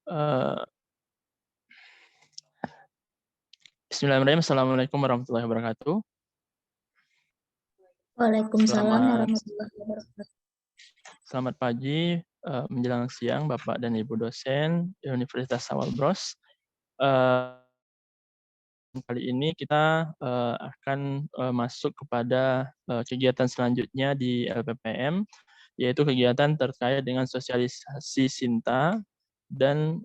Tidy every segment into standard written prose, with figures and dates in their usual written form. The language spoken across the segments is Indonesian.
Eee, Bismillahirrahmanirrahim. Assalamualaikum warahmatullahi wabarakatuh. Waalaikumsalam Selamat warahmatullahi wabarakatuh. selamat pagi, menjelang siang Bapak dan Ibu dosen Universitas Sawal-Bros. Eee, Kali ini kita, akan, masuk kepada, kegiatan selanjutnya di LPPM, yaitu kegiatan terkait dengan sosialisasi Sinta dan,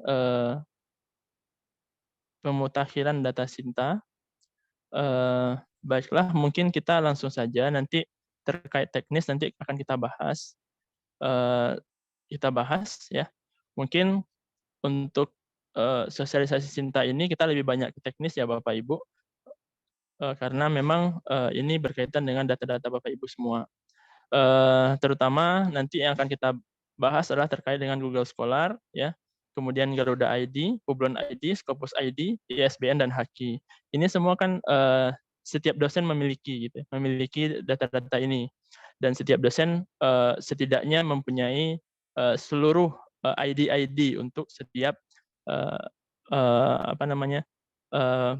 pemutakhiran data Sinta. Baiklah, mungkin kita langsung saja, nanti terkait teknis nanti akan kita bahas. Eee, kita bahas ya. Mungkin untuk, sosialisasi Sinta ini kita lebih banyak ke teknis ya Bapak Ibu, karena memang, ini berkaitan dengan data-data Bapak Ibu semua. Terutama nanti yang akan kita bahas adalah terkait dengan Google Scholar ya, kemudian Garuda ID, Publon ID, Scopus ID, ISBN, dan Haki. Ini semua kan, setiap dosen memiliki gitu ya, memiliki data-data ini. Dan setiap dosen, setidaknya mempunyai, seluruh, ID-ID untuk setiap, eee apa namanya, eee,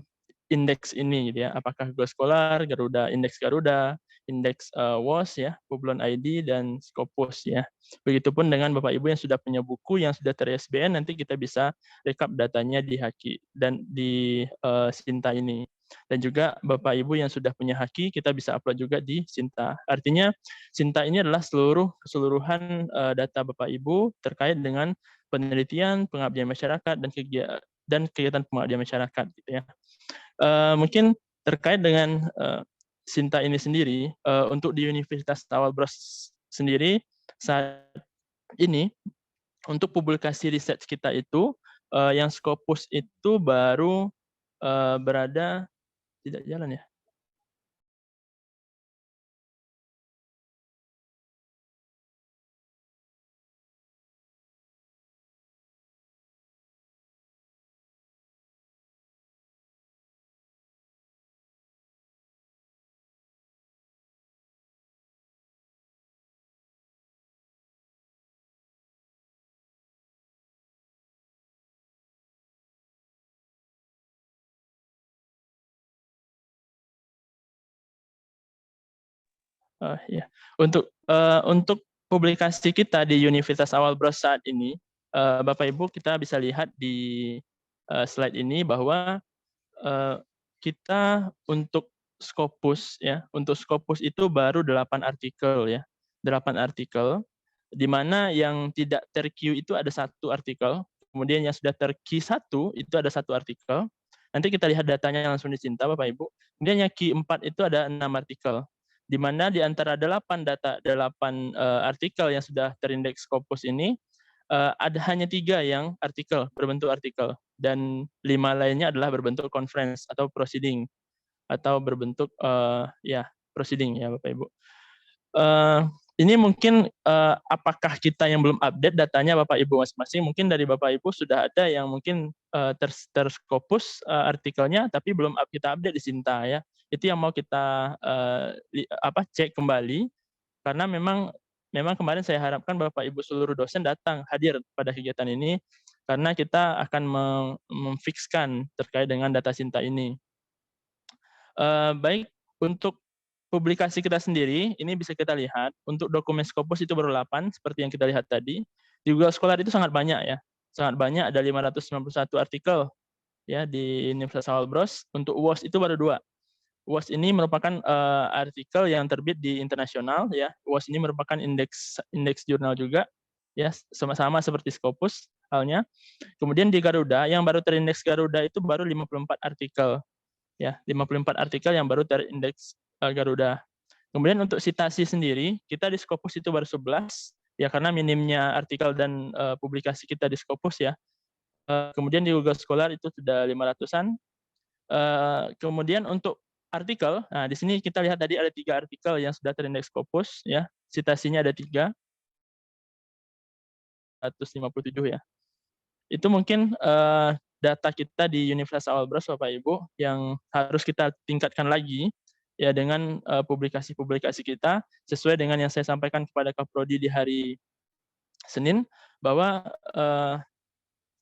indeks ini gitu ya, apakah Google Scholar, Garuda, indeks Garuda, indeks, WOS ya, Publon ID, dan Scopus ya. Begitupun dengan Bapak Ibu yang sudah punya buku yang sudah ter-ISBN, nanti kita bisa rekap datanya di Haki dan di, Sinta ini. Dan juga Bapak Ibu yang sudah punya Haki, kita bisa upload juga di Sinta. Artinya Sinta ini adalah keseluruhan, data Bapak Ibu terkait dengan penelitian, pengabdian masyarakat, dan kegiatan pengabdian masyarakat gitu ya. Mungkin terkait dengan, Sinta ini sendiri, untuk di Universitas Tawal-Bros sendiri, saat ini untuk publikasi riset kita itu, yang Scopus itu baru, berada tidak jalan ya? Iya. Untuk publikasi kita di Universitas Awal-Bros saat ini, Bapak Ibu kita bisa lihat di, slide ini bahwa, Eee, kita untuk Scopus itu baru 8 artikel ya, 8 artikel, di mana yang tidak ter-queue itu ada 1 artikel, kemudian yang sudah ter-key 1 itu ada 1 artikel. Nanti kita lihat datanya langsung di Sinta Bapak Ibu. Kemudian yang key 4 itu ada 6 artikel, di mana di antara 8, artikel yang sudah terindeks Scopus ini, ada hanya 3 yang berbentuk artikel, dan 5 lainnya adalah berbentuk conference atau proceeding, atau berbentuk, ya proceeding ya Bapak Ibu. Eee, ini mungkin, apakah kita yang belum update datanya Bapak Ibu masing-masing, mungkin dari Bapak Ibu sudah ada yang mungkin, Scopus, artikelnya, tapi belum kita update di Sinta ya. Itu yang mau kita, cek kembali, karena memang kemarin saya harapkan Bapak Ibu seluruh dosen hadir pada kegiatan ini, karena kita akan memfikskan terkait dengan data Sinta ini. Baik, untuk publikasi kita sendiri, ini bisa kita lihat, untuk dokumen Scopus itu baru 8, seperti yang kita lihat tadi. Di Google Scholar itu sangat banyak ya, sangat banyak, ada 591 artikel ya di Universitas Hall-Bros. Untuk UOS itu baru 2. UOS ini merupakan, artikel yang terbit di internasional ya. UOS ini merupakan indeks indeks jurnal juga ya, sama-sama seperti Scopus halnya. Kemudian di Garuda, yang baru terindeks Garuda itu baru 54 artikel ya, 54 artikel yang baru terindeks, Garuda. Kemudian untuk citasi sendiri, kita di Scopus itu baru 11 ya, karena minimnya artikel dan, publikasi kita di Scopus ya. Kemudian di Google Scholar itu sudah 500-an. Kemudian untuk artikel, nah di sini kita lihat tadi ada 3 artikel yang sudah terindeks Scopus ya, citasinya ada 3, 157 ya. Itu mungkin, data kita di Universitas Al-Bros Bapak Ibu, yang harus kita tingkatkan lagi ya dengan, publikasi-publikasi kita, sesuai dengan yang saya sampaikan kepada Kaprodi di hari Senin, bahwa,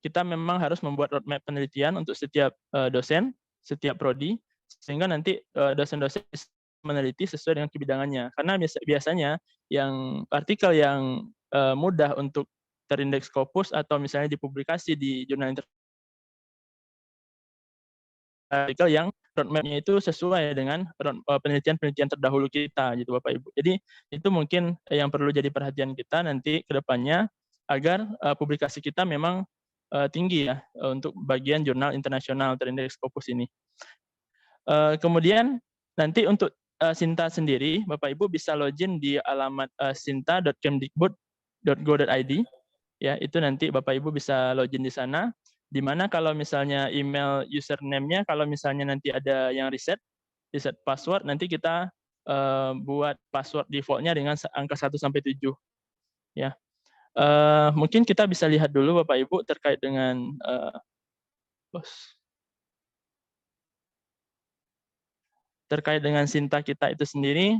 kita memang harus membuat roadmap penelitian untuk setiap dosen, setiap prodi, sehingga nanti dosen-dosen meneliti sesuai dengan kebidangannya. Karena biasanya yang artikel yang mudah untuk terindeks Scopus atau misalnya dipublikasi di jurnal artikel yang roadmap-nya itu sesuai dengan penelitian-penelitian terdahulu kita gitu Bapak Ibu. Jadi itu mungkin yang perlu jadi perhatian kita nanti ke depannya agar publikasi kita memang tinggi ya untuk bagian jurnal internasional terindeks Scopus ini. Kemudian nanti untuk Sinta sendiri Bapak Ibu bisa login di alamat sinta.kemdikbud.go.id ya, itu nanti Bapak Ibu bisa login di sana. Di mana kalau misalnya email username-nya, kalau misalnya nanti ada yang reset password, nanti kita buat password default-nya dengan angka 1 sampai 7 ya. Mungkin kita bisa lihat dulu Bapak Ibu terkait dengan Sinta kita itu sendiri.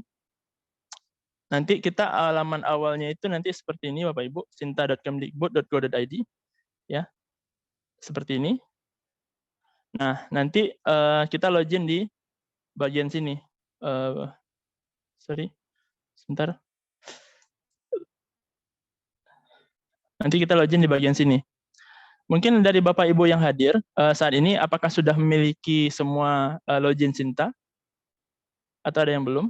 Nanti kita halaman awalnya itu nanti seperti ini Bapak Ibu, sinta.kemdikbud.go.id ya. Seperti ini. Nah, nanti kita login di bagian sini. Sorry, sebentar. Nanti kita login di bagian sini. Mungkin dari Bapak Ibu yang hadir saat ini, apakah sudah memiliki semua login Sinta? Atau ada yang belum?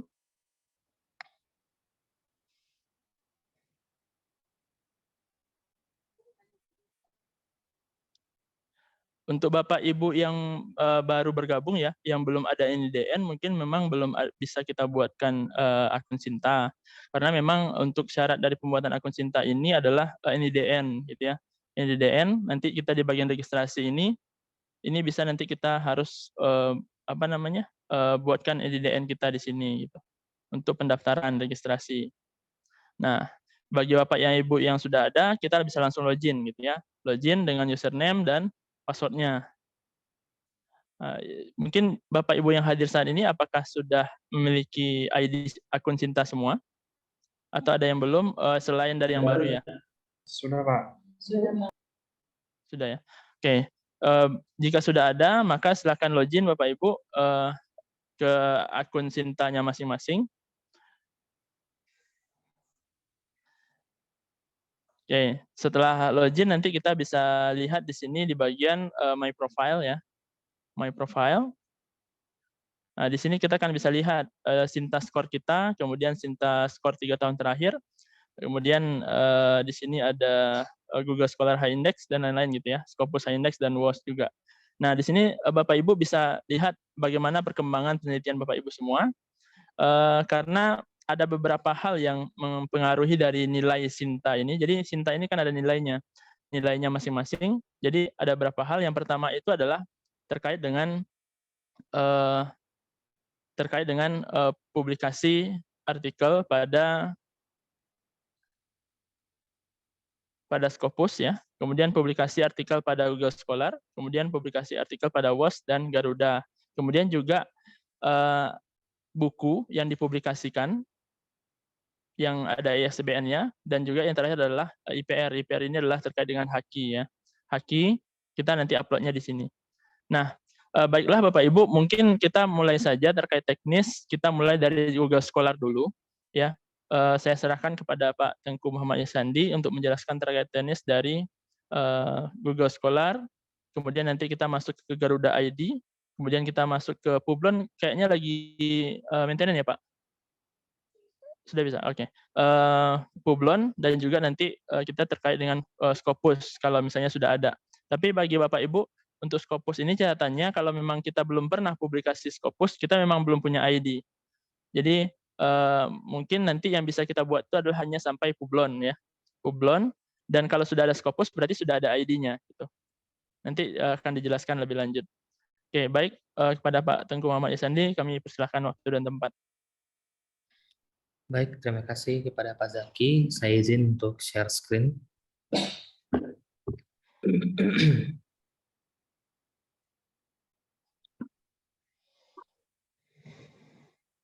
Untuk Bapak Ibu yang baru bergabung ya, yang belum ada NIDN, mungkin memang belum bisa kita buatkan akun Sinta. Karena memang untuk syarat dari pembuatan akun Sinta ini adalah NIDN gitu ya. NIDN nanti kita di bagian registrasi ini bisa nanti kita harus buatkan NIDN kita di sini gitu untuk pendaftaran registrasi. Nah, bagi Bapak yang Ibu yang sudah ada, kita bisa langsung login gitu ya. Login dengan username dan password-nya. Mungkin Bapak Ibu yang hadir saat ini apakah sudah memiliki ID akun Sinta semua? Atau ada yang belum selain dari yang baru ya? Sudah, Pak. Sudah ya. Oke. Jika sudah ada, maka silakan login Bapak Ibu ke akun Sintanya masing-masing. Oke, setelah login nanti kita bisa lihat di sini di bagian My Profile ya. My Profile. Nah, di sini kita akan bisa lihat Sinta skor kita, kemudian Sinta skor 3 tahun terakhir, kemudian di sini ada Google Scholar High Index dan lain-lain gitu ya, Scopus High Index dan WOS juga. Nah, di sini Bapak Ibu bisa lihat bagaimana perkembangan penelitian Bapak Ibu semua, karena ada beberapa hal yang mempengaruhi dari nilai Sinta ini. Jadi Sinta ini kan ada nilainya masing-masing. Jadi ada beberapa hal. Yang pertama itu adalah terkait dengan publikasi artikel pada Scopus ya, kemudian publikasi artikel pada Google Scholar, kemudian publikasi artikel pada WOS dan Garuda. Kemudian juga buku yang dipublikasikan yang ada ISBN-nya, dan juga yang terakhir adalah IPR. IPR ini adalah terkait dengan Haki ya. Haki kita nanti upload-nya di sini. Nah, baiklah Bapak Ibu, mungkin kita mulai saja terkait teknis. Kita mulai dari Google Scholar dulu ya. Saya serahkan kepada Pak Tengku Muhammad Ihsandi untuk menjelaskan terkait teknis dari Google Scholar. Kemudian nanti kita masuk ke Garuda ID, kemudian kita masuk ke Publon, kayaknya lagi maintenance ya Pak? Sudah bisa, oke. Publon dan juga nanti kita terkait dengan Scopus kalau misalnya sudah ada. Tapi bagi Bapak Ibu, untuk Scopus ini catatannya kalau memang kita belum pernah publikasi Scopus, kita memang belum punya ID. Jadi mungkin nanti yang bisa kita buat itu adalah hanya sampai Publon ya. Publon, dan kalau sudah ada Scopus berarti sudah ada ID-nya gitu. Nanti akan dijelaskan lebih lanjut. Oke, baik, kepada Pak Tengku Muhammad Ihsandi kami persilahkan waktu dan tempat. Baik, terima kasih kepada Pak Zaki. Saya izin untuk share screen.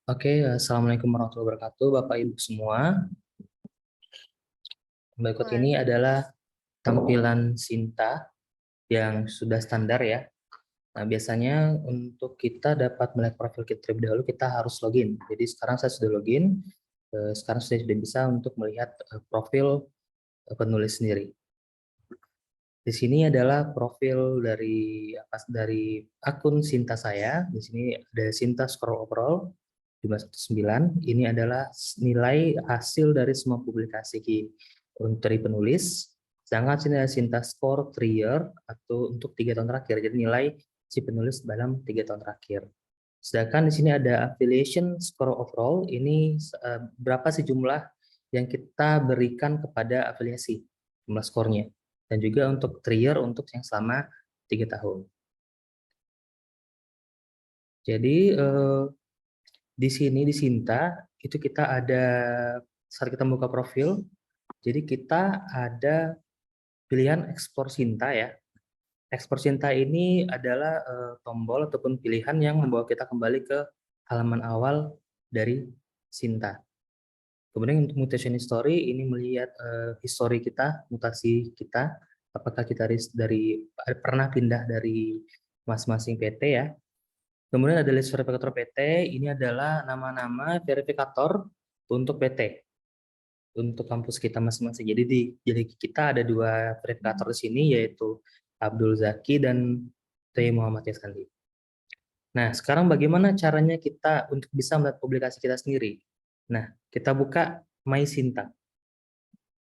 Oke, Assalamualaikum warahmatullahi wabarakatuh, Bapak Ibu semua. Berikut ini adalah tampilan Sinta yang sudah standar ya. Nah, biasanya untuk kita dapat melihat profil kita terlebih dahulu, kita harus login. Jadi sekarang saya sudah login, sekarang saya sudah bisa untuk melihat profil penulis sendiri. Di sini adalah profil dari akun Sinta saya. Di sini ada Sinta Scroll Overall 519. Ini adalah nilai hasil dari semua publikasi dari penulis. Sedangkan sini ada Sinta Score 3 year atau untuk 3 tahun terakhir. Jadi nilai si penulis dalam 3 tahun terakhir. Sedangkan di sini ada affiliation score overall. Ini berapa sih jumlah yang kita berikan kepada afiliasi, jumlah skornya. Dan juga untuk 3 year untuk yang selama 3 tahun. Jadi di sini di Sinta itu kita ada saat kita membuka profil, jadi kita ada pilihan ekspor Sinta ya. Ekspor Sinta ini adalah tombol ataupun pilihan yang membawa kita kembali ke halaman awal dari Sinta. Kemudian untuk mutation history ini melihat history kita, mutasi kita, apakah kita pernah pindah dari masing-masing PT ya. Kemudian ada list verifikator PT, ini adalah nama-nama verifikator untuk PT, untuk kampus kita masing-masing. Jadi kita ada 2 verifikator di sini, yaitu Abdul Zaki dan T. Muhammad Yaskandi. Nah, sekarang bagaimana caranya kita untuk bisa melihat publikasi kita sendiri? Nah, kita buka My Sinta.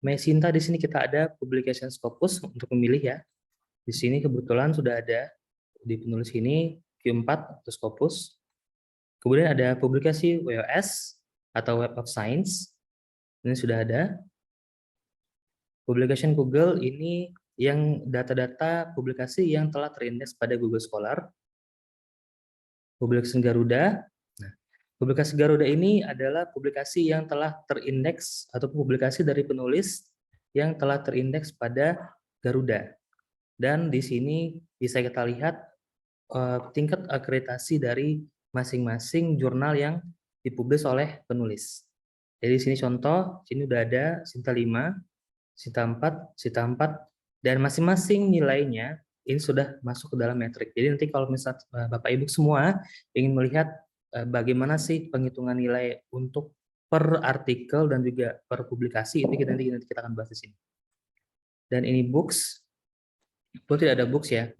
My Sinta di sini kita ada publication scopus untuk memilih ya. Di sini kebetulan sudah ada di penulis ini Q4 atau Scopus. Kemudian ada publikasi WOS atau Web of Science. Ini sudah ada. Publication Google ini yang data-data publikasi yang telah terindeks pada Google Scholar. Publikasi Garuda. Nah, publikasi Garuda ini adalah publikasi yang telah terindeks atau publikasi dari penulis yang telah terindeks pada Garuda. Dan di sini bisa kita lihat tingkat akreditasi dari masing-masing jurnal yang dipublis oleh penulis. Jadi di sini contoh, sini udah ada Sinta 5, Sinta 4, Sinta 4, dan masing-masing nilainya ini sudah masuk ke dalam metrik. Jadi nanti kalau misalnya Bapak Ibu semua ingin melihat bagaimana sih penghitungan nilai untuk per artikel dan juga per publikasi, itu nanti kita akan bahas di sini. Dan ini books, itu tidak ada books ya.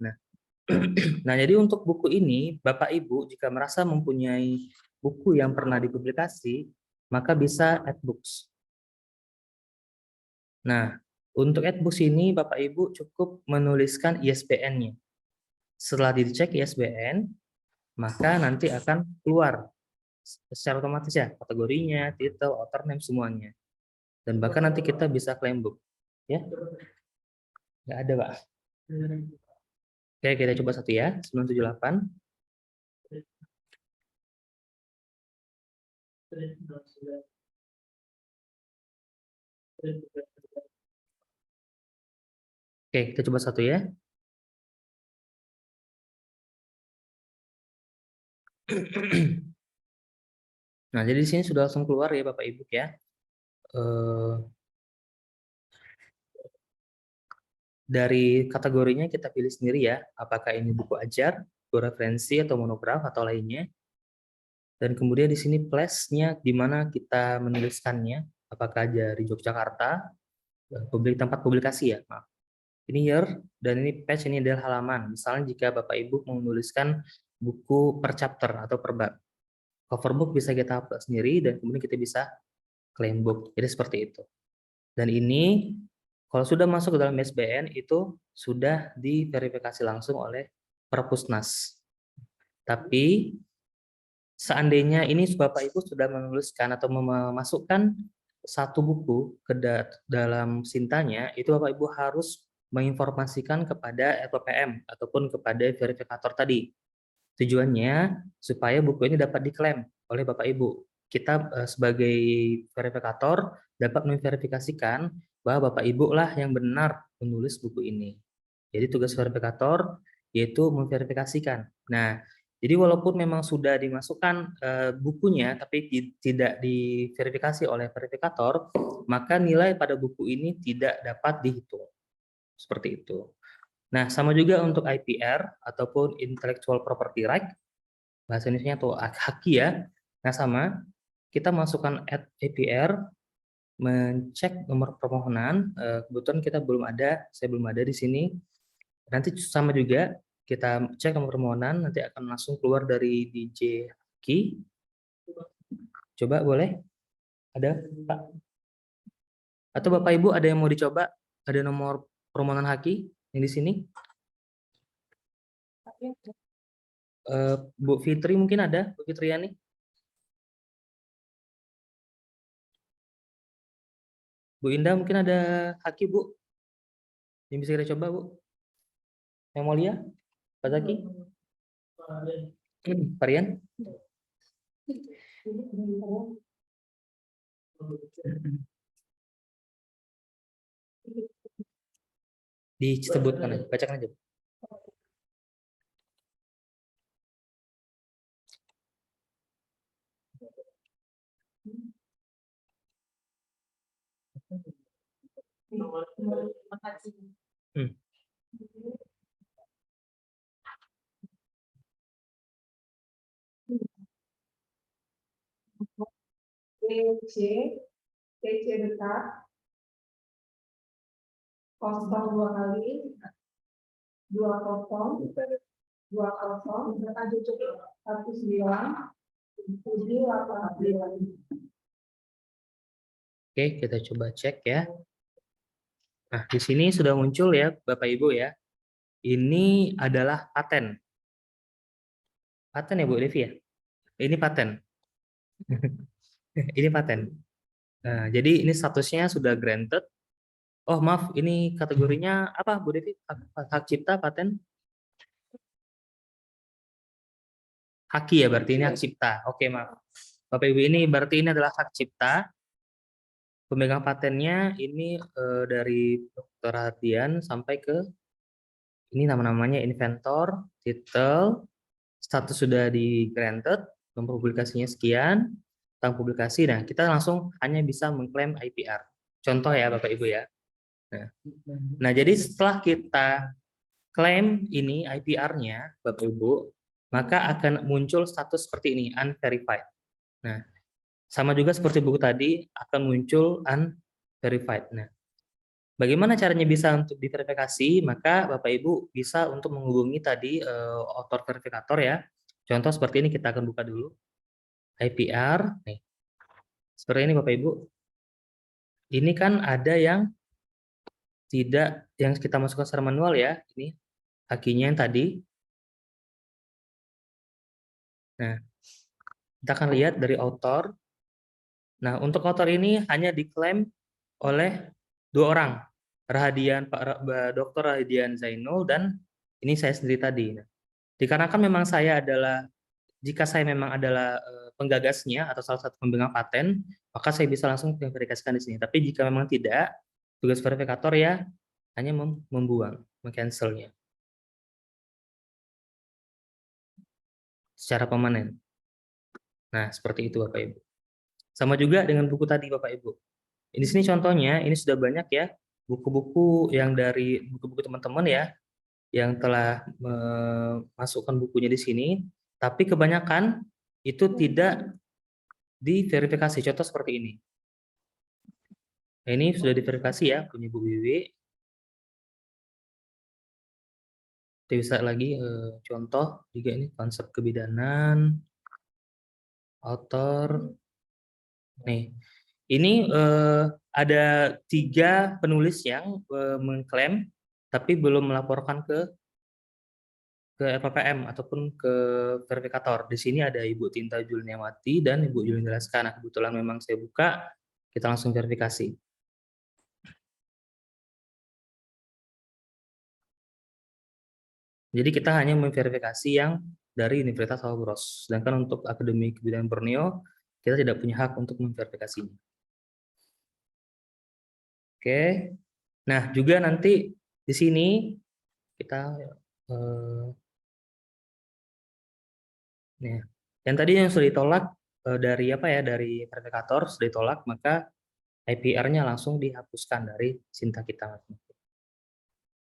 Nah, jadi untuk buku ini, Bapak Ibu jika merasa mempunyai buku yang pernah dipublikasi, maka bisa add books. Nah, untuk add books ini Bapak Ibu cukup menuliskan ISBN-nya. Setelah dicek ISBN, maka nanti akan keluar secara otomatis ya kategorinya, title, author name semuanya. Dan bahkan nanti kita bisa claim book. Ya. Nggak ada, Pak. Oke, kita coba satu ya, 978. Oke, kita coba satu ya. Nah, jadi di sini sudah langsung keluar ya Bapak Ibu ya. Dari kategorinya kita pilih sendiri ya, apakah ini buku ajar, buku referensi atau monograf atau lainnya. Dan kemudian di sini place-nya di mana kita menuliskannya, apakah dari Yogyakarta, tempat publikasi ya, maaf. Ini year dan ini page, ini adalah halaman. Misalnya jika Bapak Ibu menuliskan buku per chapter atau per bab. Cover book bisa kita upload sendiri dan kemudian kita bisa claim book. Jadi seperti itu. Dan ini kalau sudah masuk ke dalam ISBN itu sudah diverifikasi langsung oleh Perpusnas. Tapi seandainya ini Bapak Ibu sudah menuliskan atau memasukkan satu buku ke dalam Sintanya, itu Bapak Ibu harus menginformasikan kepada LPPM ataupun kepada verifikator tadi. Tujuannya supaya buku ini dapat diklaim oleh Bapak Ibu. Kita sebagai verifikator dapat memverifikasikan bahwa Bapak Ibu lah yang benar menulis buku ini. Jadi tugas verifikator yaitu memverifikasikan. Nah, jadi walaupun memang sudah dimasukkan bukunya tapi tidak diverifikasi oleh verifikator, maka nilai pada buku ini tidak dapat dihitung. Seperti itu. Nah, sama juga untuk IPR ataupun intellectual property right, bahasa Indonesia atau haki ya. Nah, sama, kita masukkan add APR, mencek nomor permohonan, kebetulan saya belum ada di sini. Nanti sama juga, kita cek nomor permohonan, nanti akan langsung keluar dari DJ Haki. Coba boleh? Ada, Pak? Atau Bapak Ibu ada yang mau dicoba? Ada nomor permohonan Haki yang di sini? Bu Fitri mungkin ada, Bu Fitriani? Bu Indah mungkin ada Haki, Bu? Yang bisa kita coba, Bu? Yang mulia? Pak Zaki? Varian? Disebutkan aja, bacakan aja. TC dekat, kosong 2 kali, 20, 20, berapa cucuk 19, 789. Oke, kita coba cek ya. Nah, di sini sudah muncul ya, Bapak Ibu ya. Ini adalah paten. Paten ya, Bu Devi ya? Ini paten. Ini paten. Nah, jadi ini statusnya sudah granted. Oh, maaf, ini kategorinya apa, Bu Devi? Hak cipta, paten? Haki ya, berarti ini hak cipta. Oke, maaf. Bapak Ibu, ini berarti ini adalah hak cipta. Pemegang patennya ini dari Dr. Hadian sampai ke ini nama-namanya inventor, titel, status sudah di granted, nomor publikasinya sekian, tentang publikasi. Nah, kita langsung hanya bisa mengklaim IPR. Contoh ya Bapak Ibu ya. Nah, jadi setelah kita klaim ini IPR-nya Bapak Ibu, maka akan muncul status seperti ini, unverified. Nah, sama juga seperti buku tadi akan muncul unverified. Nah, bagaimana caranya bisa untuk diverifikasi? Maka Bapak Ibu bisa untuk menghubungi tadi author verifikator ya. Contoh seperti ini kita akan buka dulu. IPR, nih. Seperti ini Bapak Ibu. Ini kan ada yang tidak, yang kita masukkan secara manual ya. Ini hakinya yang tadi. Nah, kita akan lihat dari author. Nah, untuk author ini hanya diklaim oleh 2 orang, Dr. Rahadian Zainul dan ini saya sendiri tadi. Nah, dikarenakan memang jika saya memang adalah penggagasnya atau salah satu pemegang paten, maka saya bisa langsung memverifikasikan di sini. Tapi jika memang tidak, tugas verifikator ya hanya membuang, meng-cancelnya secara permanen. Nah, seperti itu Bapak Ibu. Sama juga dengan buku tadi Bapak Ibu. Di sini contohnya, ini sudah banyak ya buku-buku yang dari buku-buku teman-teman ya yang telah memasukkan bukunya di sini, tapi kebanyakan itu tidak diverifikasi. Contoh seperti ini. Nah, ini sudah diverifikasi ya punya Bu Wiwi. Kita bisa lagi contoh juga ini konsep kebidanan, author. Nih, ini ada 3 penulis yang mengklaim tapi belum melaporkan ke LPPM ataupun ke verifikator. Di sini ada Ibu Tinta Julniawati dan Ibu Julina Laska. Nah, kebetulan memang saya buka, kita langsung verifikasi. Jadi kita hanya memverifikasi yang dari Universitas Al-Bros. Sedangkan untuk Akademi Kebidanan Borneo, kita tidak punya hak untuk memverifikasinya. Oke. Nah, juga nanti di sini kita yang tadi yang sudah ditolak dari dari verifikator sudah ditolak, maka IPR-nya langsung dihapuskan dari Sinta kita.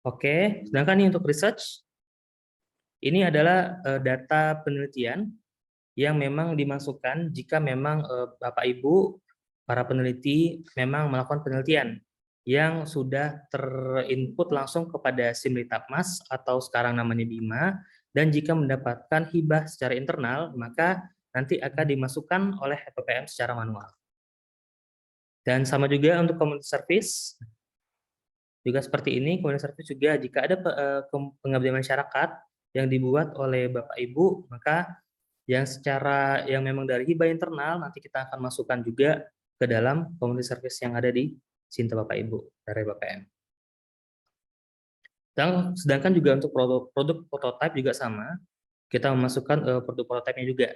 Oke, sedangkan ini untuk research, ini adalah data penelitian yang memang dimasukkan jika memang Bapak Ibu para peneliti memang melakukan penelitian yang sudah terinput langsung kepada Simlitapmas atau sekarang namanya BIMA, dan jika mendapatkan hibah secara internal maka nanti akan dimasukkan oleh FPPM secara manual. Dan sama juga untuk community service juga seperti ini. Community service juga jika ada pengabdian masyarakat yang dibuat oleh Bapak Ibu, maka yang memang dari hibah internal nanti kita akan masukkan juga ke dalam community service yang ada di Sinta Bapak Ibu dari BPM. Dan sedangkan juga untuk produk prototipe juga sama, kita memasukkan produk prototipe-nya juga.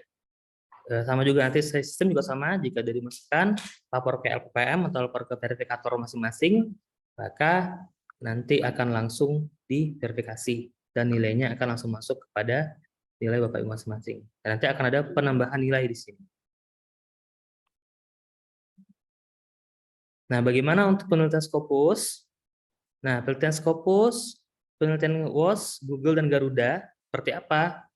Sama juga nanti sistem juga sama, jika dari masukan lapor ke LPPM atau lapor ke verifikator masing-masing, maka nanti akan langsung diverifikasi dan nilainya akan langsung masuk kepada nilai Bapak Ibu masing-masing. Dan nanti akan ada penambahan nilai di sini. Nah, bagaimana untuk penelitian Scopus? Nah, penelitian Scopus, penelitian WOS, Google, dan Garuda, seperti apa?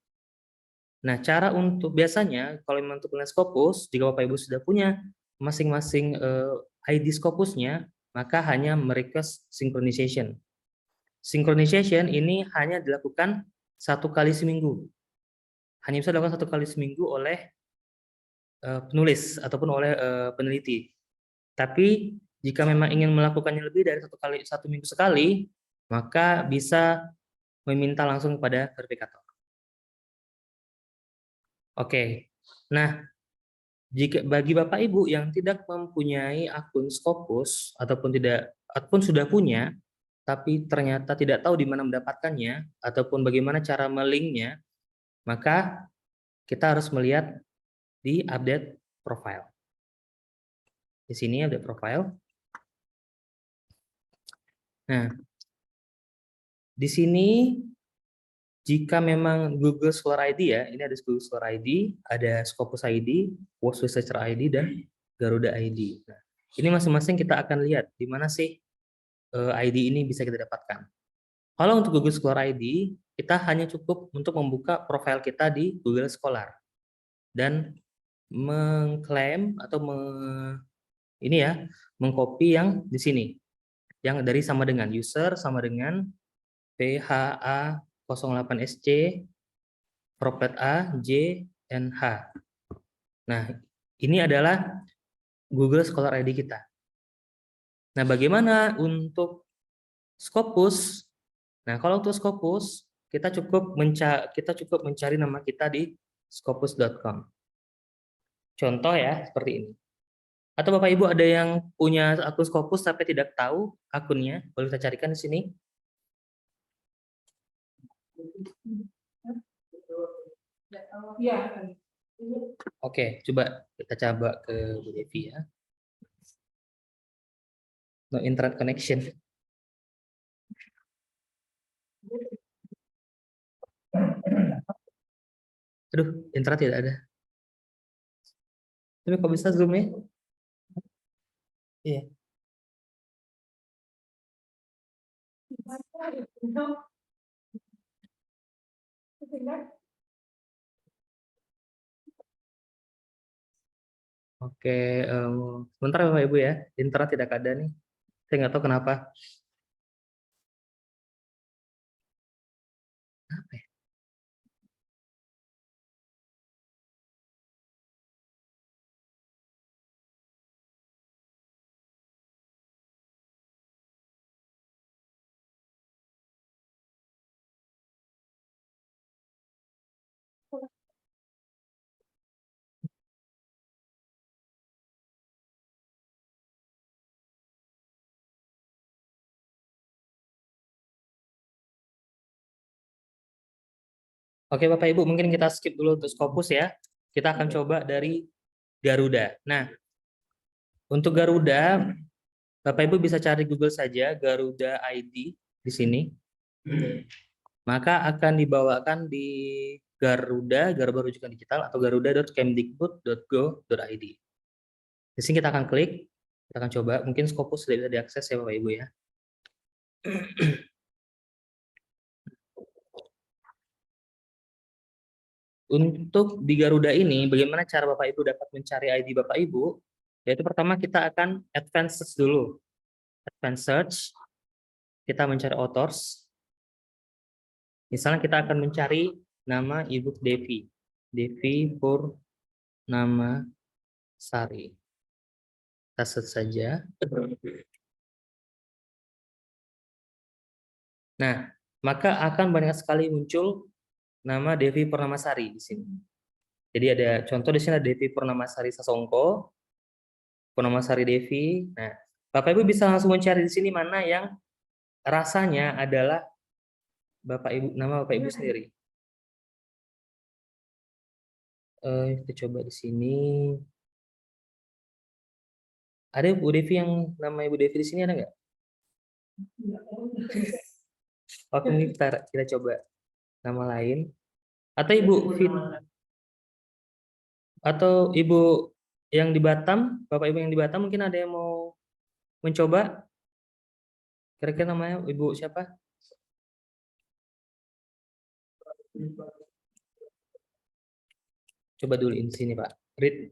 Nah, cara untuk biasanya, kalau memang untuk penelitian Scopus, jika Bapak Ibu sudah punya masing-masing ID Scopusnya, maka hanya merequest synchronization. Synchronization ini hanya dilakukan 1 kali seminggu. Hanya bisa dilakukan 1 kali seminggu oleh penulis ataupun oleh peneliti. Tapi jika memang ingin melakukannya lebih dari 1 minggu sekali, maka bisa meminta langsung kepada verifikator. Oke, nah jika bagi Bapak Ibu yang tidak mempunyai akun Scopus ataupun sudah punya, tapi ternyata tidak tahu di mana mendapatkannya ataupun bagaimana cara melinknya, maka kita harus melihat di update profile. Di sini update profile. Nah, di sini jika memang Google Scholar ID ya, ini ada Google Scholar ID, ada Scopus ID, WOS Researcher ID, dan Garuda ID. Nah, ini masing-masing kita akan lihat di mana sih ID ini bisa kita dapatkan. Kalau untuk Google Scholar ID, kita hanya cukup untuk membuka profil kita di Google Scholar dan mengklaim atau mengcopy yang di sini, yang dari sama dengan user sama dengan PHA08SC Propet A, J, and H. Nah, ini adalah Google Scholar ID kita. Nah, bagaimana untuk Scopus? Nah, kalau untuk Scopus, kita cukup mencari nama kita di scopus.com. Contoh ya, seperti ini. Atau Bapak Ibu ada yang punya akun Scopus tapi tidak tahu akunnya, boleh kita carikan di sini. Ya. Oke, coba kita coba ke Bu Devi ya. No internet connection. Aduh, internet tidak ada. Tapi kok bisa Zoom ya? Iya. Oke, sebentar ya Bapak Ibu ya, internet tidak ada nih. Saya nggak tahu kenapa. Apa ya? Oke Bapak Ibu, mungkin kita skip dulu untuk Scopus ya. Kita akan coba dari Garuda. Nah, untuk Garuda, Bapak Ibu bisa cari Google saja Garuda ID di sini. Maka akan dibawakan di Garuda rujukan digital atau garuda.kemdikbud.go.id. Di sini kita akan klik, kita akan coba. Mungkin Scopus sudah bisa diakses ya Bapak Ibu ya. Untuk di Garuda ini, bagaimana cara Bapak Ibu dapat mencari ID Bapak Ibu? Yaitu pertama kita akan advanced search dulu. Advanced search, kita mencari authors. Misalnya kita akan mencari nama Ibu Devi. Devi Purnamasari. Kita search saja. Nah, maka akan banyak sekali muncul nama Devi Purnamasari di sini. Jadi ada contoh di sini ada Devi Purnamasari Sasongko, Purnamasari Devi. Nah, Bapak Ibu bisa langsung mencari di sini mana yang rasanya adalah nama Bapak Ibu sendiri. Kita coba di sini. Ada Ibu Devi yang nama Ibu Devi di sini ada nggak? Oke, kita coba nama lain. Atau Ibu Fit, atau Ibu yang di Batam, Bapak Ibu yang di Batam mungkin ada yang mau mencoba. Kira-kira namanya Ibu siapa? Coba dulu di sini, Pak.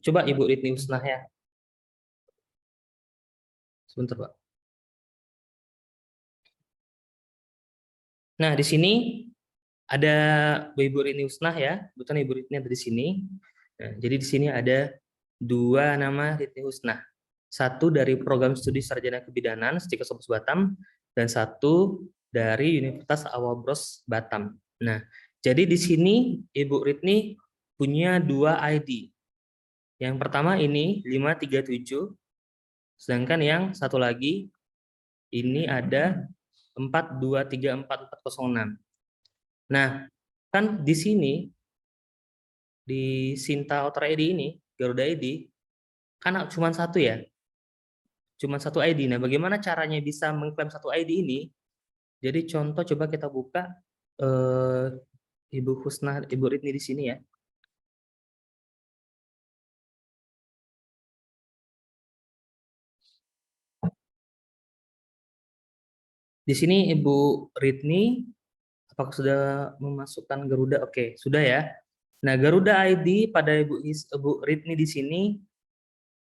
Coba Ibu Ritni Husnah ya. Sebentar, Pak. Nah, di sini ada Ibu Ritni Husnah ya. Kebetulan Ibu Ritni ada di sini. Nah, jadi di sini ada 2 nama Ritni Husnah. Satu dari program studi sarjana kebidanan Stikosophos Batam dan satu dari Universitas Awabros Batam. Nah, jadi di sini Ibu Ritni punya 2 ID. Yang pertama ini 537, sedangkan yang satu lagi ini ada 4234406. Nah, kan di sini di Sinta Author ID ini, Garuda ID, kan cuma satu ya. Cuma satu ID. Nah, bagaimana caranya bisa mengklaim satu ID ini? Jadi contoh coba kita buka Ibu Husnah, Ibu Ritni di sini ya. Di sini Ibu Ritni, apakah sudah memasukkan Garuda? Oke, sudah ya. Nah, Garuda ID pada Ibu Ritni di sini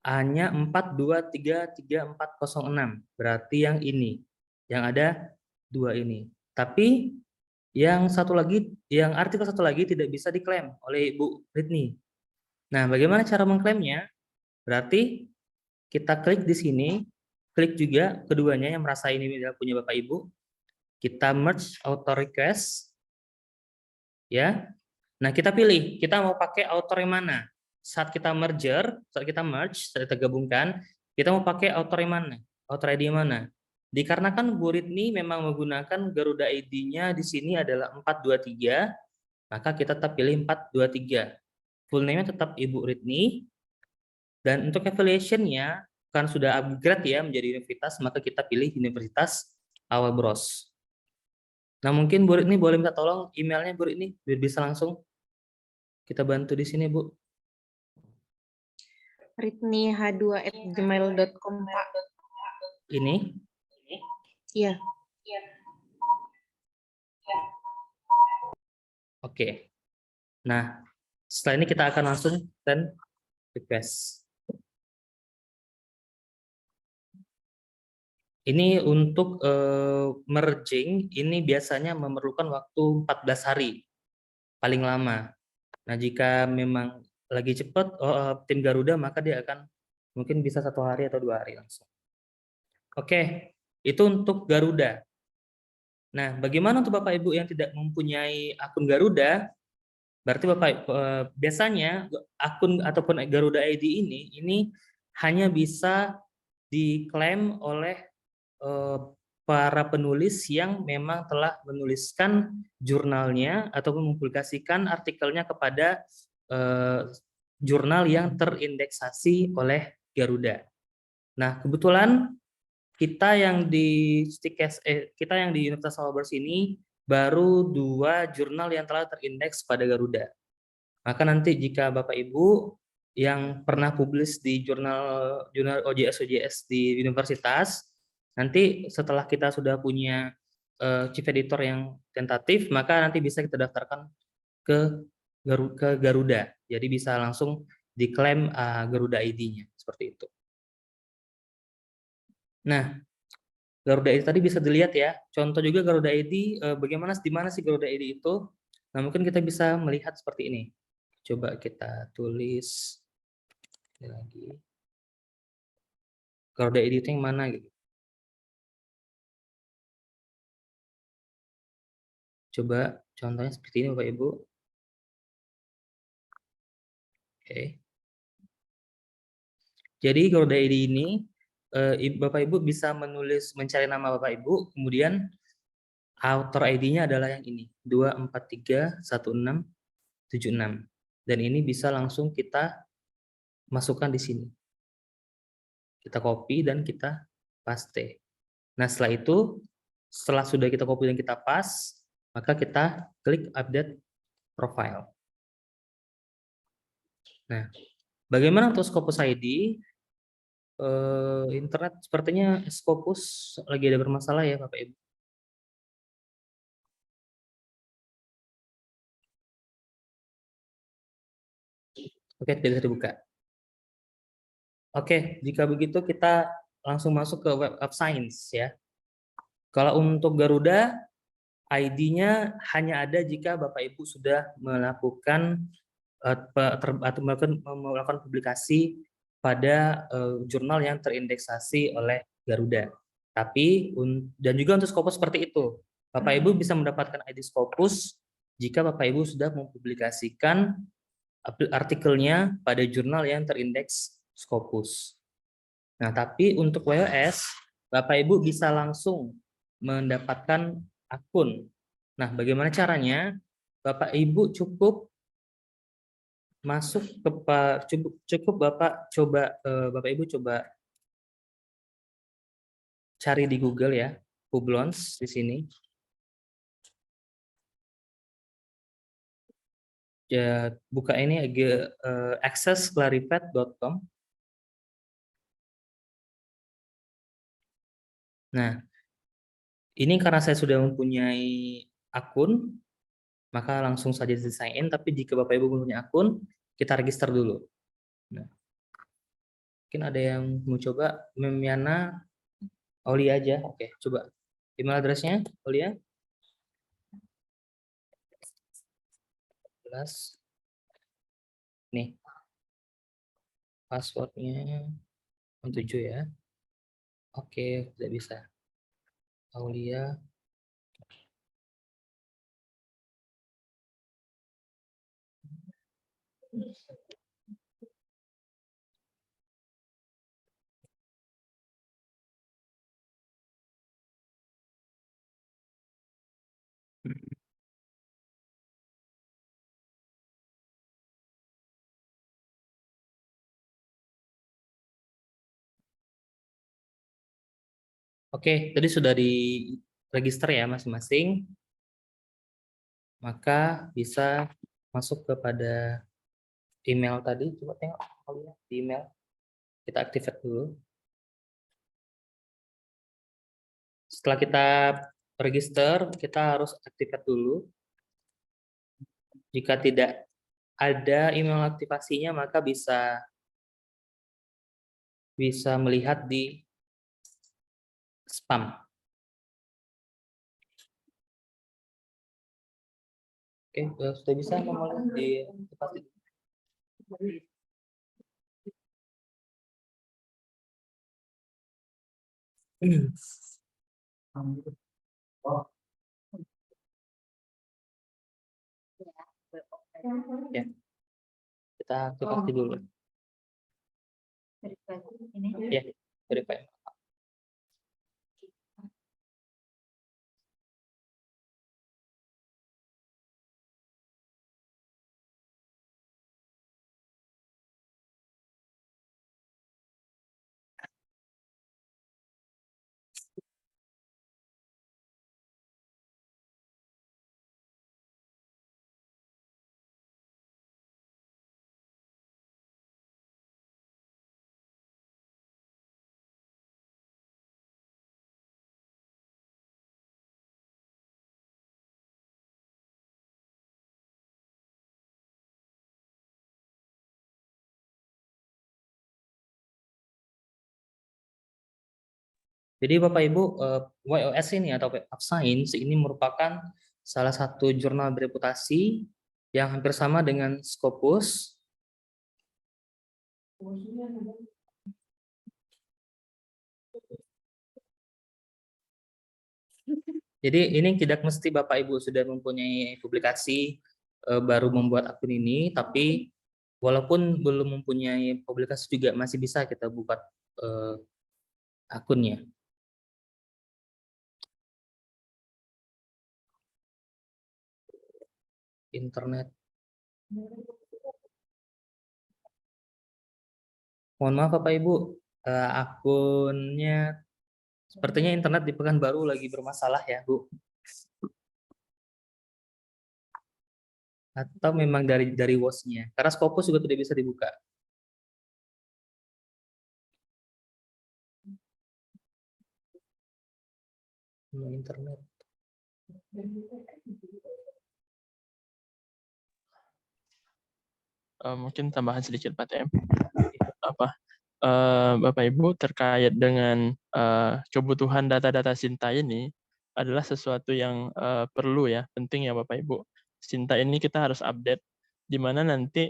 hanya 4233406. Berarti yang ini. Yang ada 2 ini. Tapi yang satu lagi, yang artikel satu lagi tidak bisa diklaim oleh Ibu Ritni. Nah, bagaimana cara mengklaimnya? Berarti kita klik di sini, klik juga keduanya yang merasa ini punya Bapak Ibu. Kita merge author request. Ya. Nah, kita pilih, kita mau pakai author yang mana? Saat kita merge, saat kita gabungkan, kita mau pakai author yang mana? Author ID yang mana? Dikarenakan Bu Ritni memang menggunakan Garuda ID-nya di sini adalah 423, maka kita tetap pilih 423. Full name-nya tetap Ibu Ritni. Dan untuk affiliation-nya, kan sudah upgrade ya menjadi universitas, maka kita pilih Universitas Awabros. Nah, mungkin Bu Ritni boleh minta tolong emailnya Bu Ritni, biar bisa langsung kita bantu di sini, Bu. ritnih2@gmail.com, Pak. Ini? Iya. Oke. Nah, setelah ini kita akan langsung send request. Ini untuk merging, ini biasanya memerlukan waktu 14 hari, paling lama. Nah, jika memang lagi cepat tim Garuda, maka dia akan mungkin bisa 1 hari atau 2 hari langsung. Oke, itu untuk Garuda. Nah, bagaimana untuk Bapak Ibu yang tidak mempunyai akun Garuda? Berarti Bapak biasanya akun ataupun Garuda ID ini hanya bisa diklaim oleh para penulis yang memang telah menuliskan jurnalnya ataupun mempublikasikan artikelnya kepada jurnal yang terindeksasi oleh Garuda. Nah, kebetulan kita yang di Universitas Awabros ini baru 2 jurnal yang telah terindeks pada Garuda. Maka nanti jika Bapak Ibu yang pernah publis di jurnal OJS di universitas, nanti setelah kita sudah punya chief editor yang tentatif, maka nanti bisa kita daftarkan ke ke Garuda. Jadi bisa langsung diklaim Garuda ID-nya seperti itu. Nah, Garuda ID tadi bisa dilihat ya. Contoh juga Garuda ID, bagaimana di mana sih Garuda ID itu? Nah, mungkin kita bisa melihat seperti ini. Coba kita tulis lagi. Garuda ID itu yang mana gitu. Coba contohnya seperti ini Bapak Ibu. Oke. Jadi Garuda ID ini Bapak Ibu bisa mencari nama Bapak Ibu, kemudian author ID-nya adalah yang ini, 2431676. Dan ini bisa langsung kita masukkan di sini. Kita copy dan kita paste. Nah, setelah sudah kita copy dan kita paste, maka kita klik update profile. Nah, bagaimana untuk Scopus ID? Internet sepertinya Scopus lagi ada bermasalah ya Bapak Ibu. Oke, tidak bisa dibuka. Oke, jika begitu kita langsung masuk ke Web of Science ya. Kalau untuk Garuda, ID-nya hanya ada jika Bapak Ibu sudah melakukan atau melakukan publikasi pada jurnal yang terindeksasi oleh Garuda. Tapi dan juga untuk Scopus seperti itu. Bapak Ibu bisa mendapatkan ID Scopus jika Bapak Ibu sudah mempublikasikan artikelnya pada jurnal yang terindeks Scopus. Nah, tapi untuk WOS, Bapak Ibu bisa langsung mendapatkan akun. Nah, bagaimana caranya? Bapak Ibu cukup masuk ke Bapak Ibu coba cari di Google ya, Publons di sini. Ya, buka ini accessclarivate.com. Nah, ini karena saya sudah mempunyai akun, maka langsung saja di sign in. Tapi jika Bapak Ibu punya akun, kita register dulu. Nah, mungkin ada yang mau coba Memiana Aulia aja. Oke, coba email address-nya Aulia. Nih, passwordnya 7 ya. Oke, tidak bisa. Aulia. Oke, tadi sudah di register ya masing-masing. Maka bisa masuk kepada email tadi. Coba tengok di email. Kita activate dulu. Setelah kita register, kita harus activate dulu. Jika tidak ada email aktivasinya, maka bisa melihat di spam. Oke, sudah bisa nomornya diaktifasi. Ya, kita aktifasi dulu. Ya, verify. Jadi Bapak Ibu, YOS ini atau Web of Science ini merupakan salah satu jurnal bereputasi yang hampir sama dengan Scopus. Jadi ini tidak mesti Bapak Ibu sudah mempunyai publikasi baru membuat akun ini, tapi walaupun belum mempunyai publikasi juga masih bisa kita buka akunnya. Internet. Mohon maaf Bapak Ibu, akunnya sepertinya internet di Pekanbaru lagi bermasalah ya Bu. Atau memang dari WOS-nya. Karena Scopus juga tidak bisa dibuka. Internet. Mungkin tambahan sedikit Pak TM. Bapak Ibu terkait dengan kebutuhan data-data Sinta ini adalah sesuatu yang perlu ya, penting ya Bapak Ibu. Sinta ini kita harus update, di mana nanti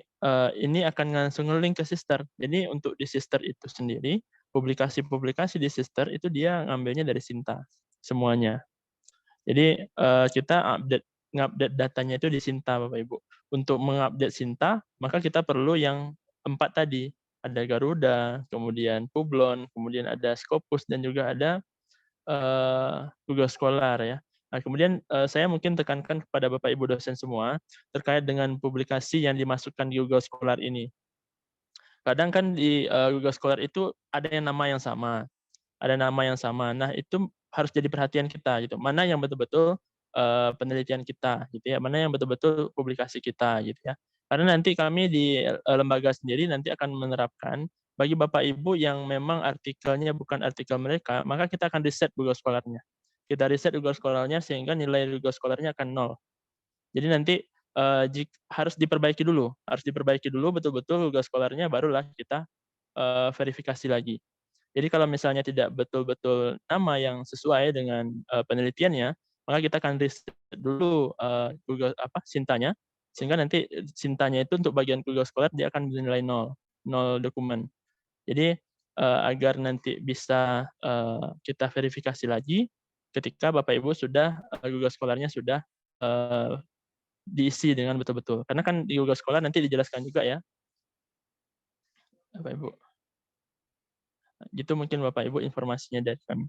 ini akan langsung nge-link ke Sister. Jadi untuk di Sister itu sendiri, publikasi-publikasi di Sister itu dia ngambilnya dari Sinta semuanya. Jadi kita ngupdate datanya itu di Sinta Bapak Ibu. Untuk mengupdate Sinta, maka kita perlu yang 4 tadi. Ada Garuda, kemudian Publon, kemudian ada Scopus, dan juga ada Google Scholar ya. Nah, kemudian saya mungkin tekankan kepada Bapak Ibu dosen semua terkait dengan publikasi yang dimasukkan di Google Scholar ini. Kadang kan di Google Scholar itu ada yang nama yang sama, ada nama yang sama. Nah, itu harus jadi perhatian kita gitu. Mana yang betul-betul penelitian kita gitu ya, mana yang betul-betul publikasi kita gitu ya. Karena nanti kami di lembaga sendiri nanti akan menerapkan bagi Bapak Ibu yang memang artikelnya bukan artikel mereka, maka kita akan reset Google Scholar-nya. Kita reset Google Scholar-nya sehingga nilai Google Scholar-nya akan 0. Jadi nanti harus diperbaiki dulu betul-betul Google Scholar-nya, barulah kita verifikasi lagi. Jadi kalau misalnya tidak betul-betul nama yang sesuai dengan penelitiannya, maka kita akan riset dulu Google Sintanya, sehingga nanti Sintanya itu untuk bagian Google Scholar dia akan dinilai 0, 0 dokumen. Jadi agar nanti bisa kita verifikasi lagi ketika Bapak Ibu sudah Google Scholar-nya sudah diisi dengan betul-betul. Karena kan di Google Scholar nanti dijelaskan juga ya, Bapak Ibu. Gitu mungkin Bapak Ibu informasinya dari kami.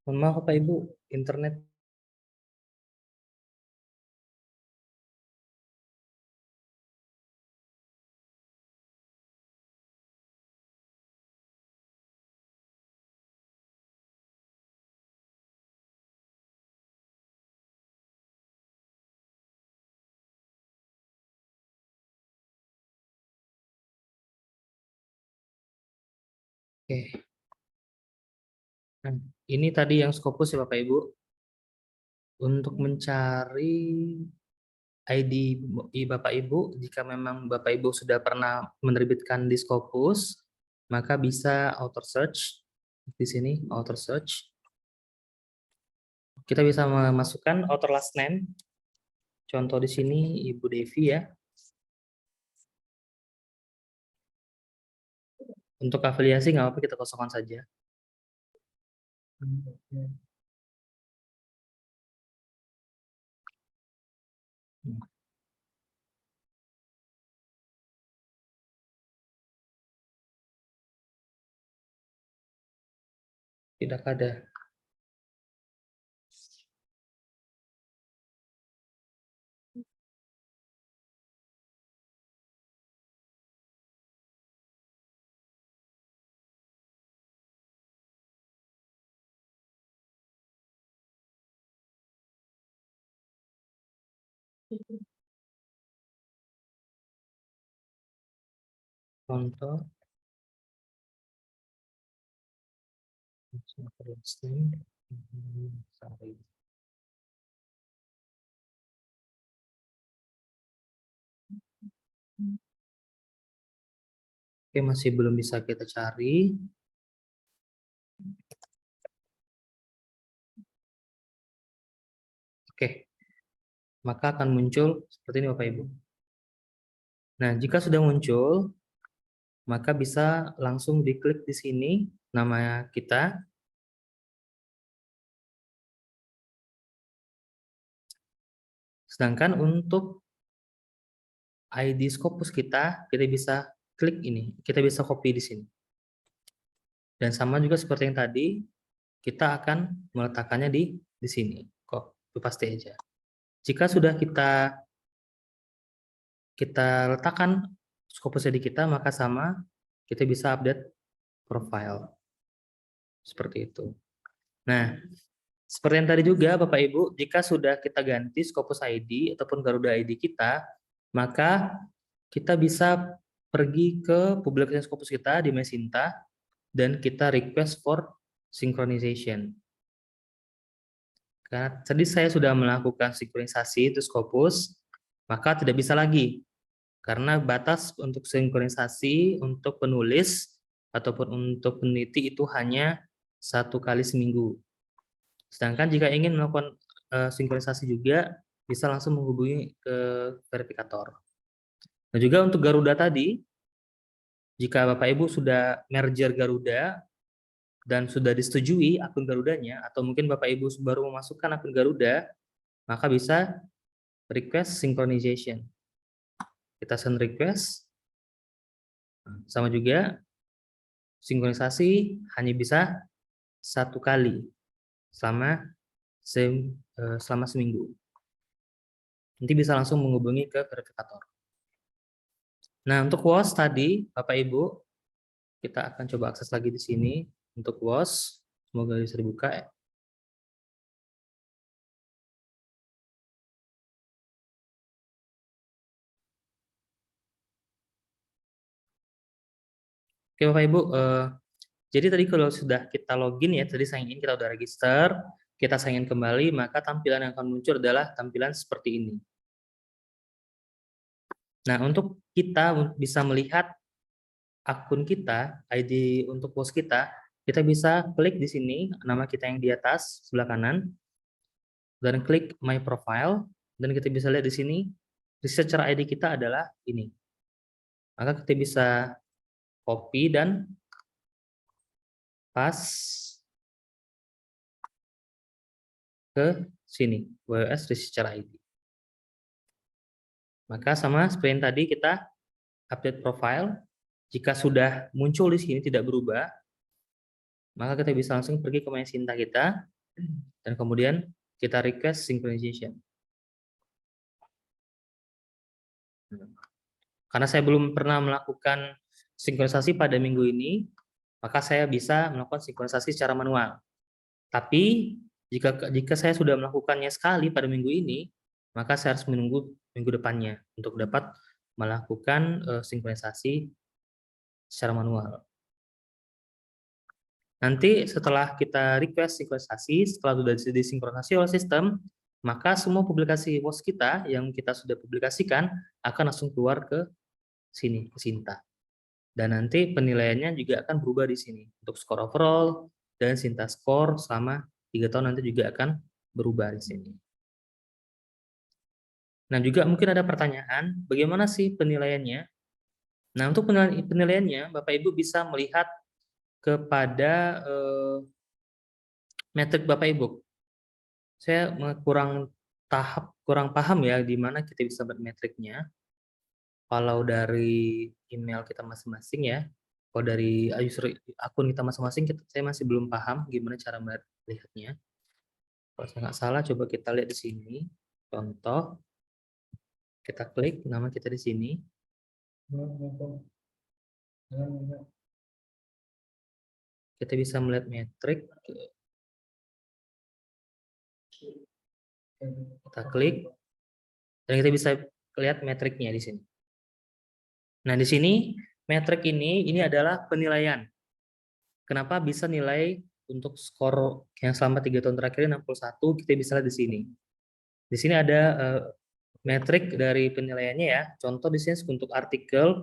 Mohon maaf Bapak Ibu, internet Oke. Nah, ini tadi yang Scopus ya Bapak Ibu. Untuk mencari ID Bapak Ibu, jika memang Bapak Ibu sudah pernah menerbitkan di Scopus, maka bisa auto search di sini, auto search. Kita bisa memasukkan author last name. Contoh di sini Ibu Devi ya. Untuk afiliasi nggak apa-apa, kita kosongkan saja. Tidak ada. Contoh. Oke, masih belum bisa kita cari. Oke, maka akan muncul seperti ini Bapak Ibu. Nah, jika sudah muncul, maka bisa langsung diklik di sini nama kita. Sedangkan untuk ID Scopus kita bisa klik ini, kita bisa copy di sini. Dan sama juga seperti yang tadi, kita akan meletakkannya di sini. Kok pasti aja. Jika sudah kita letakkan Scopus ID kita, maka sama kita bisa update profile. Seperti itu. Nah, seperti yang tadi juga Bapak Ibu, jika sudah kita ganti Scopus ID ataupun Garuda ID kita, maka kita bisa pergi ke publikasi Scopus kita di Mesinta dan kita request for synchronization. Karena tadi saya sudah melakukan sinkronisasi itu Scopus, maka tidak bisa lagi. Karena batas untuk sinkronisasi untuk penulis ataupun untuk peneliti itu hanya 1 kali seminggu. Sedangkan jika ingin melakukan sinkronisasi juga, bisa langsung menghubungi ke verifikator. Dan juga untuk Garuda tadi, jika Bapak Ibu sudah merger Garuda dan sudah disetujui akun Garudanya, atau mungkin Bapak Ibu baru memasukkan akun Garuda, maka bisa request synchronization. Kita send request, sama juga sinkronisasi hanya bisa 1 kali selama seminggu. Nanti bisa langsung menghubungi ke verifikator. Nah, untuk WOS tadi, Bapak Ibu, kita akan coba akses lagi di sini untuk WOS. Semoga bisa dibuka ya. Oke Bapak Ibu, jadi tadi kalau sudah kita login ya, tadi sign in, kita udah register, kita sign in kembali, maka tampilan yang akan muncul adalah tampilan seperti ini. Nah, untuk kita bisa melihat akun kita, ID untuk WOS kita bisa klik di sini, nama kita yang di atas sebelah kanan, dan klik My Profile, dan kita bisa lihat di sini, researcher ID kita adalah ini. Maka kita bisa copy dan paste ke sini, WOS Researcher ID. Maka sama seperti yang tadi kita update profile, jika sudah muncul di sini tidak berubah, maka kita bisa langsung pergi ke Mesinta kita, dan kemudian kita request synchronization. Karena saya belum pernah melakukan sinkronisasi pada minggu ini, maka saya bisa melakukan sinkronisasi secara manual. Tapi jika saya sudah melakukannya sekali pada minggu ini, maka saya harus menunggu minggu depannya untuk dapat melakukan sinkronisasi secara manual. Nanti setelah kita request sinkronisasi, setelah sudah disinkronisasi oleh sistem, maka semua publikasi WOS kita yang kita sudah publikasikan akan langsung keluar ke sini, ke Sinta. Dan nanti penilaiannya juga akan berubah di sini. Untuk skor overall dan Sinta skor selama 3 tahun nanti juga akan berubah di sini. Nah, juga mungkin ada pertanyaan, bagaimana sih penilaiannya? Nah, untuk penilaiannya, Bapak Ibu bisa melihat kepada metrik Bapak Ibu. Saya kurang paham ya di mana kita bisa buat metriknya. Kalau dari email kita masing-masing ya, kalau dari user akun kita masing-masing, saya masih belum paham gimana cara melihatnya. Kalau saya nggak salah, coba kita lihat di sini. Contoh, kita klik nama kita di sini. Kita bisa melihat metrik. Kita klik, dan kita bisa lihat metriknya di sini. Nah, di sini metrik ini adalah penilaian. Kenapa bisa nilai untuk skor yang selama 3 tahun terakhir 61, kita bisa lihat di sini. Di sini ada metrik dari penilaiannya ya. Contoh di sini untuk artikel,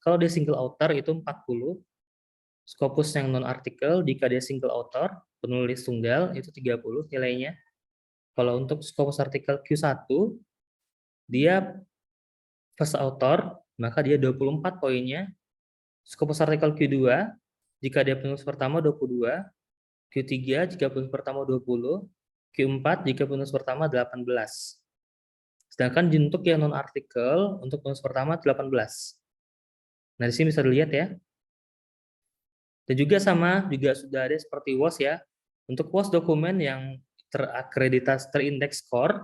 kalau dia single author itu 40. Scopus yang non artikel jika dia single author, penulis tunggal itu 30 nilainya. Kalau untuk Scopus artikel Q1 dia first author, maka dia 24 poinnya. Scopus artikel Q2 jika dia penulis pertama 22, Q3 jika penulis pertama 20, Q4 jika penulis pertama 18. Sedangkan untuk yang non artikel untuk penulis pertama 18. Nah, di sini bisa dilihat ya. Dan juga sudah ada seperti WOS ya. Untuk WOS dokumen yang terakreditasi terindeks core,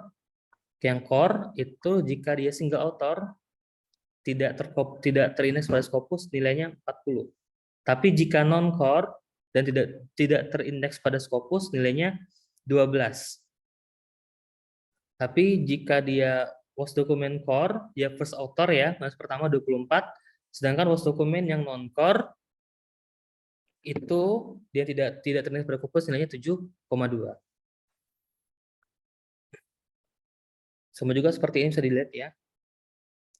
yang core itu jika dia single author tidak terindeks pada Scopus nilainya 40. Tapi jika non core dan tidak terindeks pada Scopus nilainya 12. Tapi jika dia WOS dokumen core, dia first author ya, mas pertama 24, sedangkan WOS dokumen yang non core itu dia tidak terindeks pada Scopus nilainya 7,2. Sama juga seperti ini bisa dilihat ya.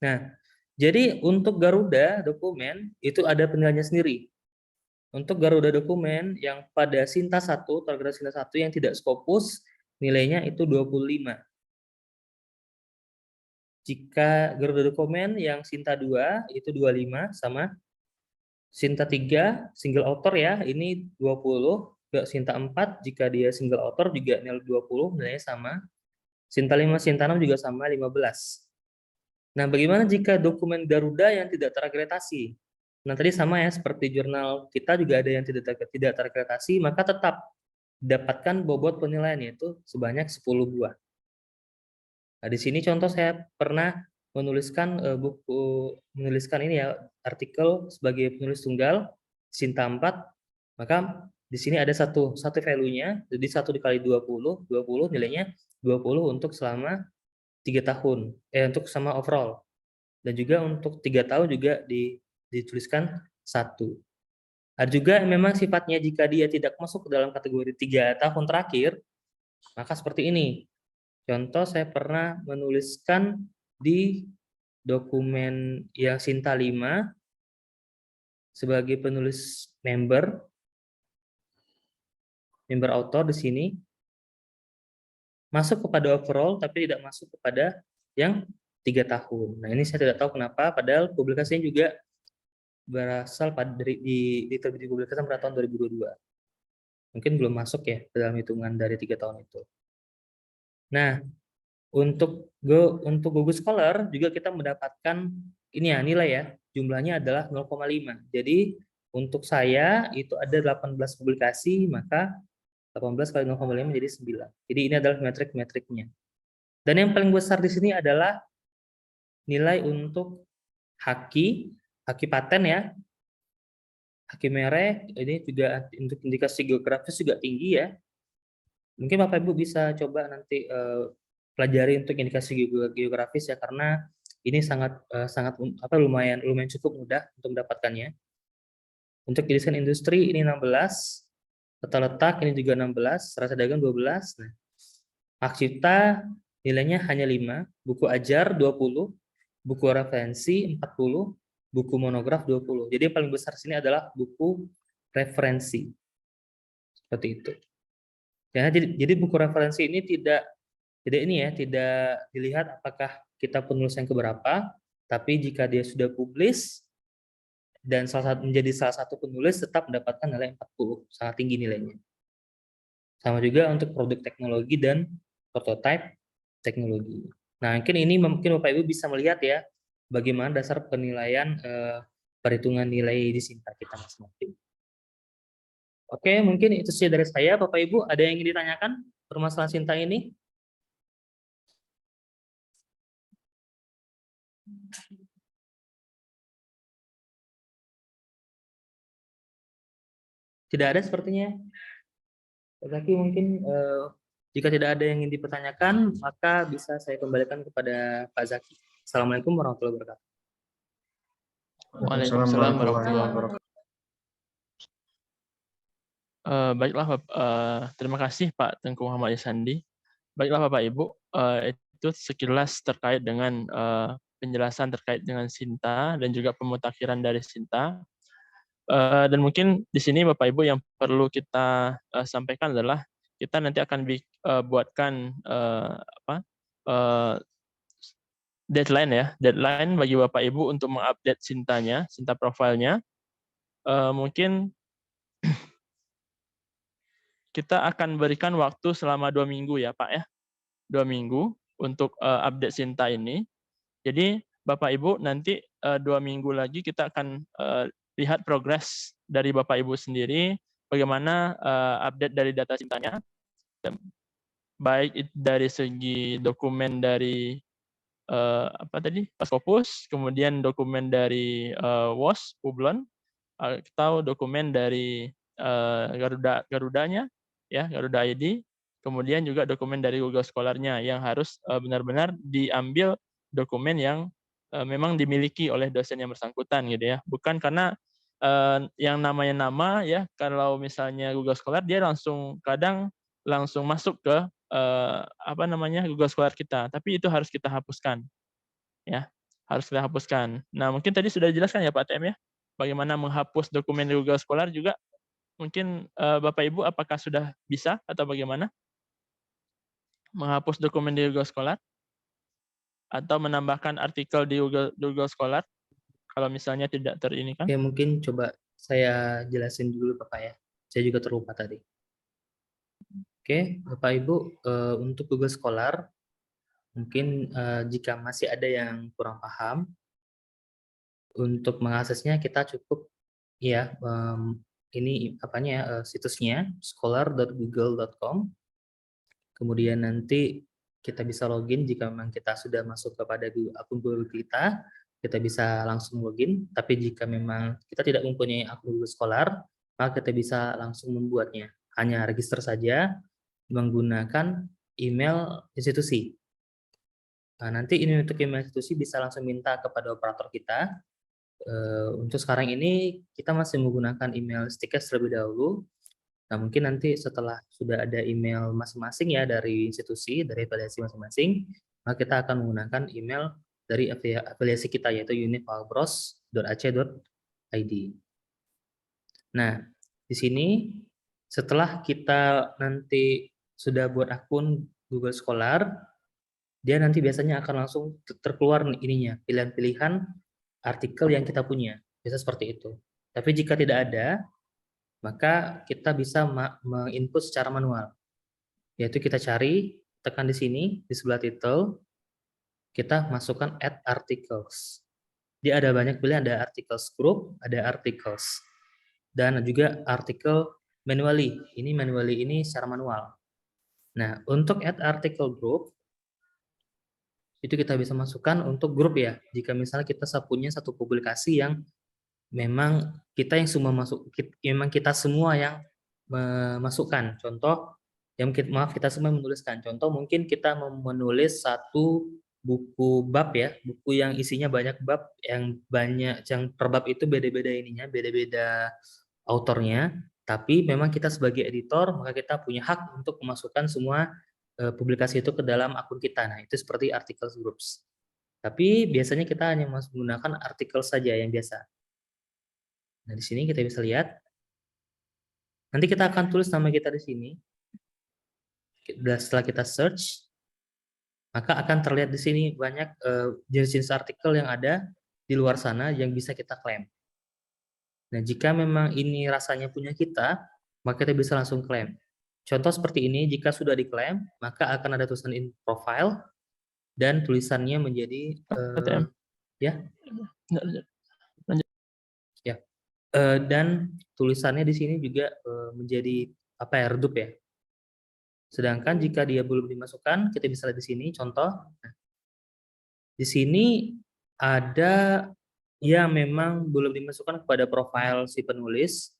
Nah, jadi untuk Garuda dokumen itu ada penilaiannya sendiri. Untuk Garuda dokumen yang pada Sinta 1, target Sinta 1 yang tidak Scopus, nilainya itu 25. Jika Garuda dokumen yang Sinta 2 itu 25 sama. Sinta 3 single author ya, ini 20. Sinta 4 jika dia single author juga nilai 20, nilainya sama. Sinta 5, Sinta 6 juga sama 15. Nah, bagaimana jika dokumen Garuda yang tidak terakreditasi? Nah, tadi sama ya, seperti jurnal kita juga ada yang tidak terakreditasi, maka tetap dapatkan bobot penilaian yaitu sebanyak 10 buah. Nah, di sini contoh saya pernah menuliskan ini ya, artikel sebagai penulis tunggal Sinta 4, maka di sini ada satu value-nya, jadi 1 dikali 20 nilainya 20 untuk selama 3 tahun, untuk sama overall. Dan juga untuk 3 tahun juga dituliskan 1. Ada juga memang sifatnya jika dia tidak masuk ke dalam kategori 3 tahun terakhir, maka seperti ini. Contoh saya pernah menuliskan di dokumen yang Sinta 5 sebagai penulis member author di sini. Masuk kepada overall tapi tidak masuk kepada yang 3 tahun. Nah, ini saya tidak tahu kenapa, padahal publikasinya juga berasal diterbit publikasi pada tahun 2022. Mungkin belum masuk ya dalam hitungan dari 3 tahun itu. Nah, untuk Google Scholar juga kita mendapatkan ini ya, nilai ya, jumlahnya adalah 0,5. Jadi untuk saya itu ada 18 publikasi, maka 18 kali 0,5 menjadi 9. Jadi ini adalah metriknya. Dan yang paling besar di sini adalah nilai untuk haki paten ya. Haki merek, ini juga untuk indikasi geografis juga tinggi ya. Mungkin Bapak Ibu bisa coba nanti pelajari untuk indikasi geografis ya, karena ini sangat lumayan cukup mudah untuk mendapatkannya. Untuk desain industri ini 16, Tata letak ini juga 16, rasa dagang 12. Nah, hak cipta nilainya hanya 5, buku ajar 20, buku referensi 40, buku monograf 20. Jadi yang paling besar sini adalah buku referensi. Seperti itu. Ya, jadi buku referensi ini tidak dilihat apakah kita penulis yang keberapa, tapi jika dia sudah publish dan menjadi salah satu penulis tetap mendapatkan nilai 40, sangat tinggi nilainya. Sama juga untuk produk teknologi dan prototype teknologi. Nah, mungkin Bapak Ibu bisa melihat ya bagaimana dasar penilaian perhitungan nilai di Sinta kita masing-masing. Oke, mungkin itu saja dari saya. Bapak Ibu, ada yang ingin ditanyakan permasalahan Sinta ini? Tidak ada sepertinya. Tetapi mungkin jika tidak ada yang ingin dipertanyakan, maka bisa saya kembalikan kepada Pak Zaki. Assalamualaikum warahmatullahi wabarakatuh. Waalaikumsalam warahmatullahi wabarakatuh. Baiklah, terima kasih Pak Tengku Muhammad Isandi. Baiklah Bapak Ibu, itu sekilas terkait dengan penjelasan terkait dengan Sinta dan juga pemutakhiran dari Sinta. Dan mungkin di sini Bapak Ibu yang perlu kita sampaikan adalah kita nanti akan buatkan deadline bagi Bapak Ibu untuk mengupdate Sinta profilnya. Mungkin kita akan berikan waktu selama 2 minggu ya Pak ya, 2 minggu untuk update Sinta ini. Jadi Bapak Ibu nanti 2 minggu lagi kita akan lihat progres dari Bapak Ibu sendiri, bagaimana update dari data Sintanya, baik dari segi dokumen dari Scopus, kemudian dokumen dari WOS, Publon, atau dokumen dari Garudanya, ya Garuda ID, kemudian juga dokumen dari Google Scholar-nya yang harus benar-benar diambil dokumen yang memang dimiliki oleh dosen yang bersangkutan gitu ya, bukan karena yang namanya nama ya, kalau misalnya Google Scholar dia kadang langsung masuk ke Google Scholar kita, tapi itu harus kita hapuskan ya, harus kita hapuskan. Nah mungkin tadi sudah dijelaskan ya Pak TM ya, bagaimana menghapus dokumen di Google Scholar juga. Mungkin Bapak Ibu apakah sudah bisa atau bagaimana menghapus dokumen di Google Scholar atau menambahkan artikel di Google Scholar kalau misalnya tidak terinikan? Oke, mungkin coba saya jelasin dulu Bapak ya. Saya juga terlupa tadi. Oke, Bapak Ibu, untuk Google Scholar mungkin jika masih ada yang kurang paham, untuk mengaksesnya kita cukup ya ini situsnya scholar.google.com. Kemudian nanti kita bisa login jika memang kita sudah masuk kepada akun Google kita bisa langsung login. Tapi jika memang kita tidak mempunyai akun Google Scholar, maka kita bisa langsung membuatnya. Hanya register saja menggunakan email institusi. Nah, nanti ini untuk email institusi bisa langsung minta kepada operator kita. Untuk sekarang ini kita masih menggunakan email Stikes terlebih dahulu. Nah, mungkin nanti setelah sudah ada email masing-masing ya dari institusi, dari afiliasi masing-masing, maka kita akan menggunakan email dari afiliasi kita yaitu unifalbros.ac.id. Nah, di sini setelah kita nanti sudah buat akun Google Scholar, dia nanti biasanya akan langsung terkeluar pilihan-pilihan artikel yang kita punya. Biasa seperti itu. Tapi jika tidak ada, maka kita bisa menginput secara manual. Yaitu kita cari, tekan di sini, di sebelah title, kita masukkan add articles. Dia ada banyak pilihan, ada articles group, ada articles. Dan juga artikel manually. Ini secara manual. Nah, untuk add article group, itu kita bisa masukkan untuk grup ya. Jika misalnya kita punya satu publikasi yang memang kita semua yang memasukkan. Contoh, kita semua menuliskan. Contoh mungkin kita menulis satu buku bab ya, buku yang isinya banyak bab, yang per bab itu beda-beda autornya. Tapi memang kita sebagai editor, maka kita punya hak untuk memasukkan semua publikasi itu ke dalam akun kita. Nah, itu seperti artikel groups. Tapi biasanya kita hanya menggunakan artikel saja yang biasa. Nah, di sini kita bisa lihat. Nanti kita akan tulis nama kita di sini. Setelah kita search, maka akan terlihat di sini banyak jenis-jenis artikel yang ada di luar sana yang bisa kita klaim. Nah, jika memang ini rasanya punya kita, maka kita bisa langsung klaim. Contoh seperti ini, jika sudah diklaim, maka akan ada tulisan in profile dan tulisannya menjadi ya. Ya. Dan tulisannya di sini juga menjadi apa ya, redup ya. Sedangkan jika dia belum dimasukkan, kita bisa lihat di sini contoh. Nah, di sini ada yang memang belum dimasukkan kepada profil si penulis,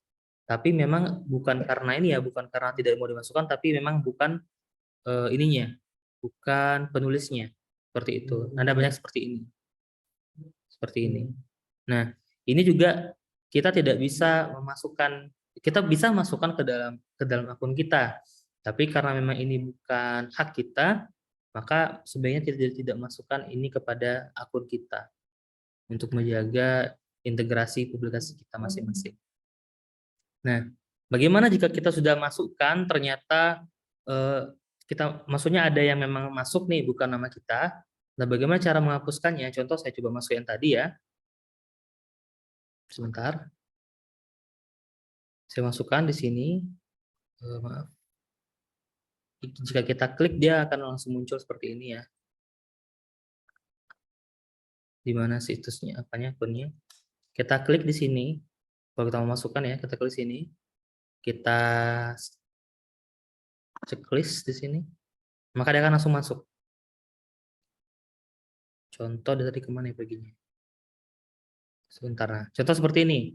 tapi memang bukan karena ini ya, bukan karena tidak mau dimasukkan, tapi memang bukan ininya, bukan penulisnya, seperti itu. Ada banyak seperti ini, seperti ini. Nah, ini juga kita tidak bisa memasukkan, kita bisa masukkan ke dalam akun kita, tapi karena memang ini bukan hak kita, maka sebaiknya tidak masukkan ini kepada akun kita untuk menjaga integrasi publikasi kita masing-masing. Nah, bagaimana jika kita sudah masukkan ternyata kita maksudnya ada yang memang masuk nih bukan nama kita. Nah, bagaimana cara menghapuskannya? Contoh saya coba masuk yang tadi ya. Sebentar. Saya masukkan di sini. Maaf. Jika kita klik dia akan langsung muncul seperti ini ya. Di mana situsnya, apanya, akunnya. Kita klik di sini. Kalau kita mau masukkan ya, kita klik sini. Kita checklist di sini. Maka dia akan langsung masuk. Contoh dari kemana ya perginya? Sebentar. Nah, contoh seperti ini.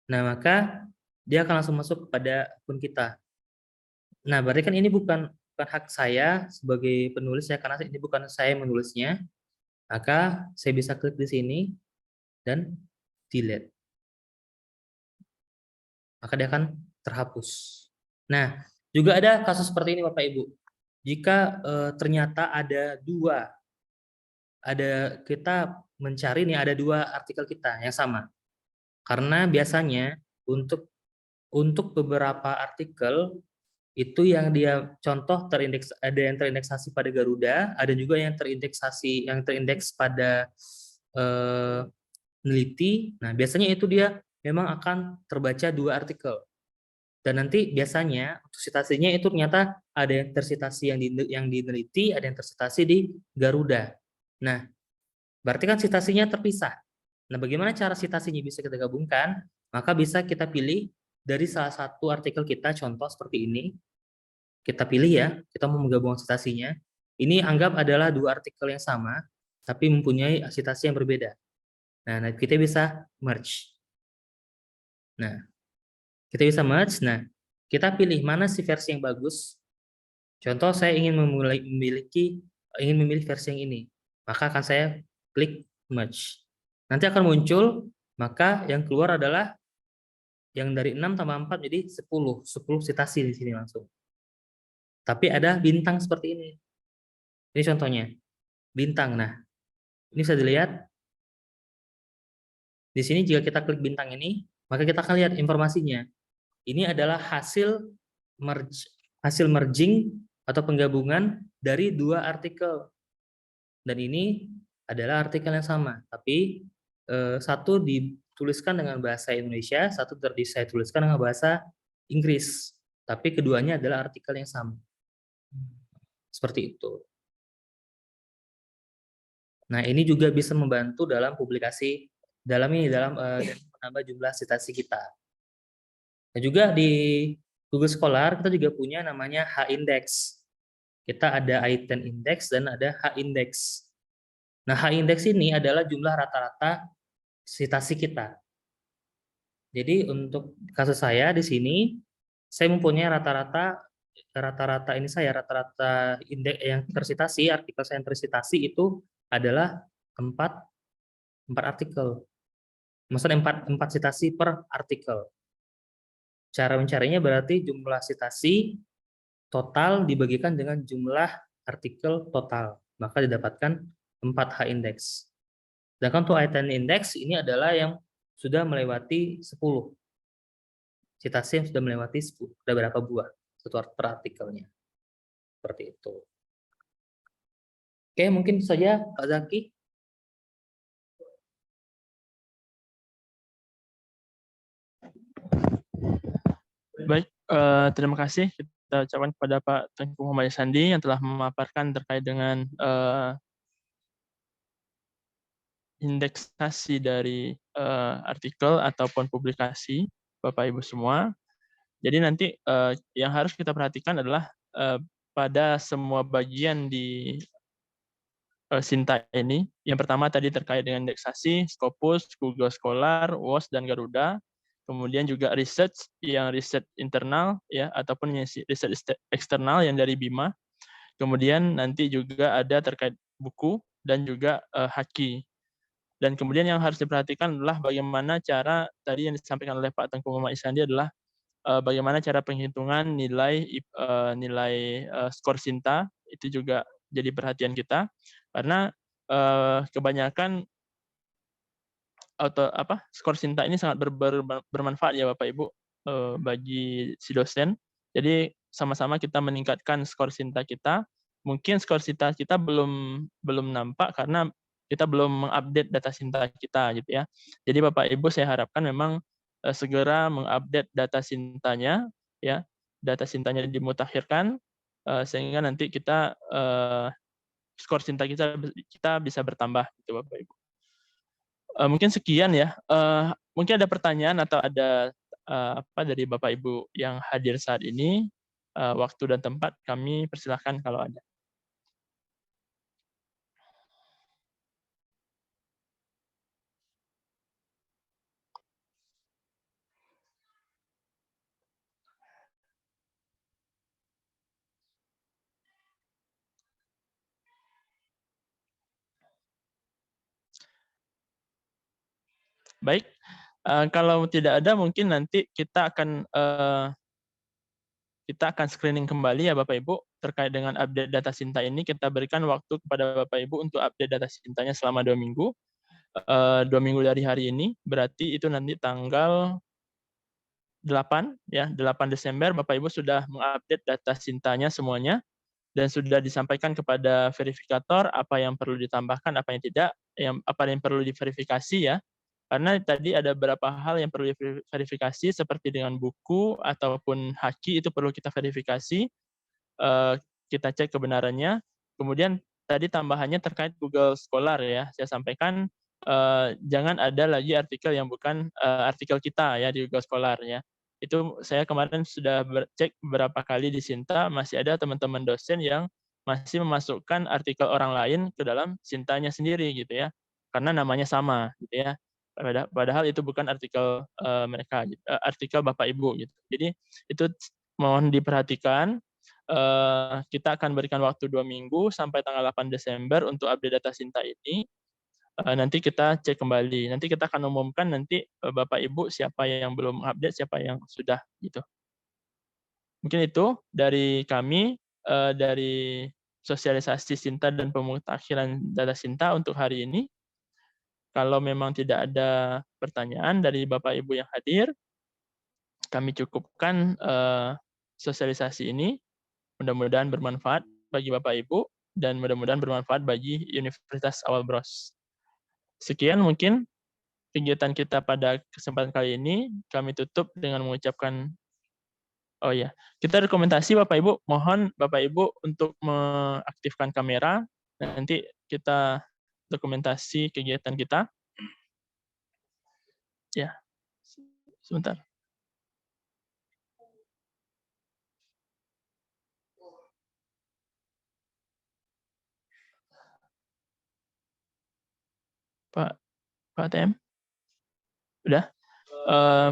Nah, maka dia akan langsung masuk kepada akun kita. Nah, berarti kan ini bukan hak saya sebagai penulis ya, karena ini bukan saya menulisnya. Maka saya bisa klik di sini dan delete. Maka dia akan terhapus. Nah, juga ada kasus seperti ini Bapak Ibu. Jika ternyata ada kita mencari nih ada dua artikel kita yang sama. Karena biasanya untuk beberapa artikel itu yang dia contoh terindeks, ada yang terindeksasi pada Garuda, ada juga yang terindeks pada Neliti. Nah, biasanya itu dia memang akan terbaca dua artikel. Dan nanti biasanya untuk citasinya itu ternyata ada yang tersitasi yang di Neliti, ada yang tersitasi di Garuda. Nah, berarti kan citasinya terpisah. Nah, bagaimana cara citasinya bisa kita gabungkan? Maka bisa kita pilih dari salah satu artikel kita, contoh seperti ini. Kita pilih ya, kita mau menggabungkan citasinya. Ini anggap adalah dua artikel yang sama, tapi mempunyai citasi yang berbeda. Nah, kita bisa merge. Nah, kita bisa merge. Nah, kita pilih mana sih versi yang bagus. Contoh saya ingin memilih versi yang ini. Maka akan saya klik merge. Nanti akan muncul, maka yang keluar adalah yang dari 6 tambah 4 jadi 10 citasi di sini langsung. Tapi ada bintang seperti ini. Ini contohnya. Bintang. Nah, ini bisa dilihat. Di sini jika kita klik bintang ini, maka kita akan lihat informasinya. Ini adalah hasil merging atau penggabungan dari dua artikel. Dan ini adalah artikel yang sama, tapi satu dituliskan dengan bahasa Indonesia, satu saya tuliskan dengan bahasa Inggris. Tapi keduanya adalah artikel yang sama. Seperti itu. Nah, ini juga bisa membantu dalam publikasi dalam menambah jumlah citasi kita. Nah, juga di Google Scholar kita juga punya namanya H-index. Kita ada item index dan ada H-index. Nah, H-index ini adalah jumlah rata-rata citasi kita. Jadi untuk kasus saya di sini, saya mempunyai rata-rata indeks yang tersitasi, artikel saya yang tersitasi itu adalah 4 artikel. Maksudnya 4 citasi per artikel. Cara mencarinya berarti jumlah citasi total dibagikan dengan jumlah artikel total, maka didapatkan 4H indeks. Sedangkan untuk H10 indeks ini adalah yang sudah melewati 10. Citasi yang sudah melewati 10. Ada berapa buah satu per artikelnya. Seperti itu. Oke, mungkin itu saja Pak Zaki. Baik, terima kasih kita ucapkan kepada Pak Tengku Muhammad Sandi yang telah memaparkan terkait dengan indeksasi dari artikel ataupun publikasi Bapak Ibu semua. Jadi nanti yang harus kita perhatikan adalah pada semua bagian di Sinta ini. Yang pertama tadi terkait dengan indeksasi, Scopus, Google Scholar, WOS, dan Garuda. Kemudian juga research, yang riset internal ya ataupun yang riset eksternal yang dari BIMA. Kemudian nanti juga ada terkait buku dan juga haki. Dan kemudian yang harus diperhatikan adalah bagaimana cara tadi yang disampaikan oleh Pak Tengku Muhammad Isandi adalah bagaimana cara penghitungan nilai skor Sinta, itu juga jadi perhatian kita karena kebanyakan skor Sinta ini sangat bermanfaat ya Bapak Ibu bagi si dosen. Jadi sama-sama kita meningkatkan skor Sinta kita. Mungkin skor Sinta kita belum nampak karena kita belum mengupdate data Sinta kita gitu ya. Jadi Bapak Ibu saya harapkan memang segera mengupdate data Sintanya ya. Data Sintanya dimutakhirkan sehingga nanti kita skor Sinta kita bisa bertambah gitu Bapak Ibu. Mungkin sekian ya. Mungkin ada pertanyaan atau ada apa dari Bapak Ibu yang hadir saat ini. Waktu dan tempat kami persilahkan kalau ada. Baik, kalau tidak ada mungkin nanti kita akan screening kembali ya Bapak Ibu terkait dengan update data Sinta ini. Kita berikan waktu kepada Bapak Ibu untuk update data Sintanya selama 2 minggu. 2 minggu dari hari ini, berarti itu nanti tanggal 8 ya, 8 Desember Bapak Ibu sudah mengupdate data Sintanya semuanya dan sudah disampaikan kepada verifikator apa yang perlu ditambahkan, apa yang tidak, apa yang perlu diverifikasi ya. Karena tadi ada beberapa hal yang perlu diverifikasi seperti dengan buku ataupun haki itu perlu kita verifikasi, kita cek kebenarannya. Kemudian tadi tambahannya terkait Google Scholar ya, saya sampaikan jangan ada lagi artikel yang bukan artikel kita ya di Google Scholar ya. Itu saya kemarin sudah cek beberapa kali di Sinta, masih ada teman-teman dosen yang masih memasukkan artikel orang lain ke dalam Sintanya sendiri gitu ya, karena namanya sama gitu ya. Padahal itu bukan artikel mereka, artikel Bapak Ibu gitu. Jadi itu mohon diperhatikan. Kita akan berikan waktu 2 minggu sampai tanggal 8 Desember untuk update data Sinta ini. Nanti kita cek kembali. Nanti kita akan umumkan nanti Bapak Ibu siapa yang belum update, siapa yang sudah gitu. Mungkin itu dari kami dari sosialisasi Sinta dan pemutakhiran data Sinta untuk hari ini. Kalau memang tidak ada pertanyaan dari Bapak Ibu yang hadir, kami cukupkan sosialisasi ini. Mudah-mudahan bermanfaat bagi Bapak Ibu dan mudah-mudahan bermanfaat bagi Universitas Awal Bros. Sekian mungkin kegiatan kita pada kesempatan kali ini. Kami tutup dengan mengucapkan, oh ya, kita rekomendasi Bapak Ibu, mohon Bapak Ibu untuk mengaktifkan kamera. Nanti kita dokumentasi kegiatan kita. Ya, sebentar. Pak TM? Udah?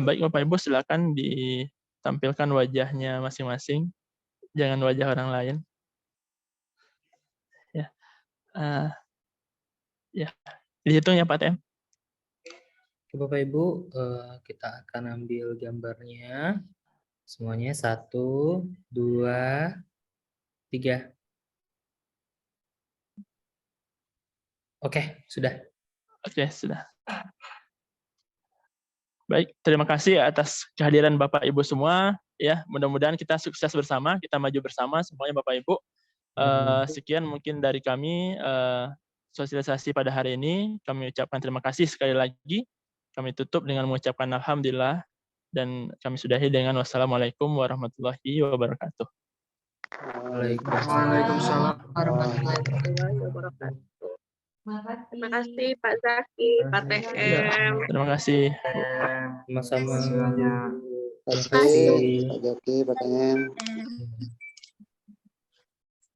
Baik Bapak Ibu, silakan ditampilkan wajahnya masing-masing. Jangan wajah orang lain. Ya. Ya. Dihitung ya Pak TM. Bapak Ibu, kita akan ambil gambarnya. Semuanya 1, 2, 3. Oke, sudah. Oke, sudah. Baik, terima kasih atas kehadiran Bapak Ibu semua. Ya, mudah-mudahan kita sukses bersama, kita maju bersama semuanya Bapak Ibu. Sekian mungkin dari kami sosialisasi pada hari ini. Kami ucapkan terima kasih sekali lagi. Kami tutup dengan mengucapkan alhamdulillah dan kami sudahi dengan wassalamualaikum warahmatullahi wabarakatuh. Waalaikumsalam warahmatullahi wabarakatuh. Terima kasih Pak Zaki, Pak TM. Terima kasih. Sama-sama. Terima kasih Pak Jaki, Pak TM.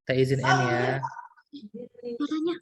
Kita izin N ya. Suaranya.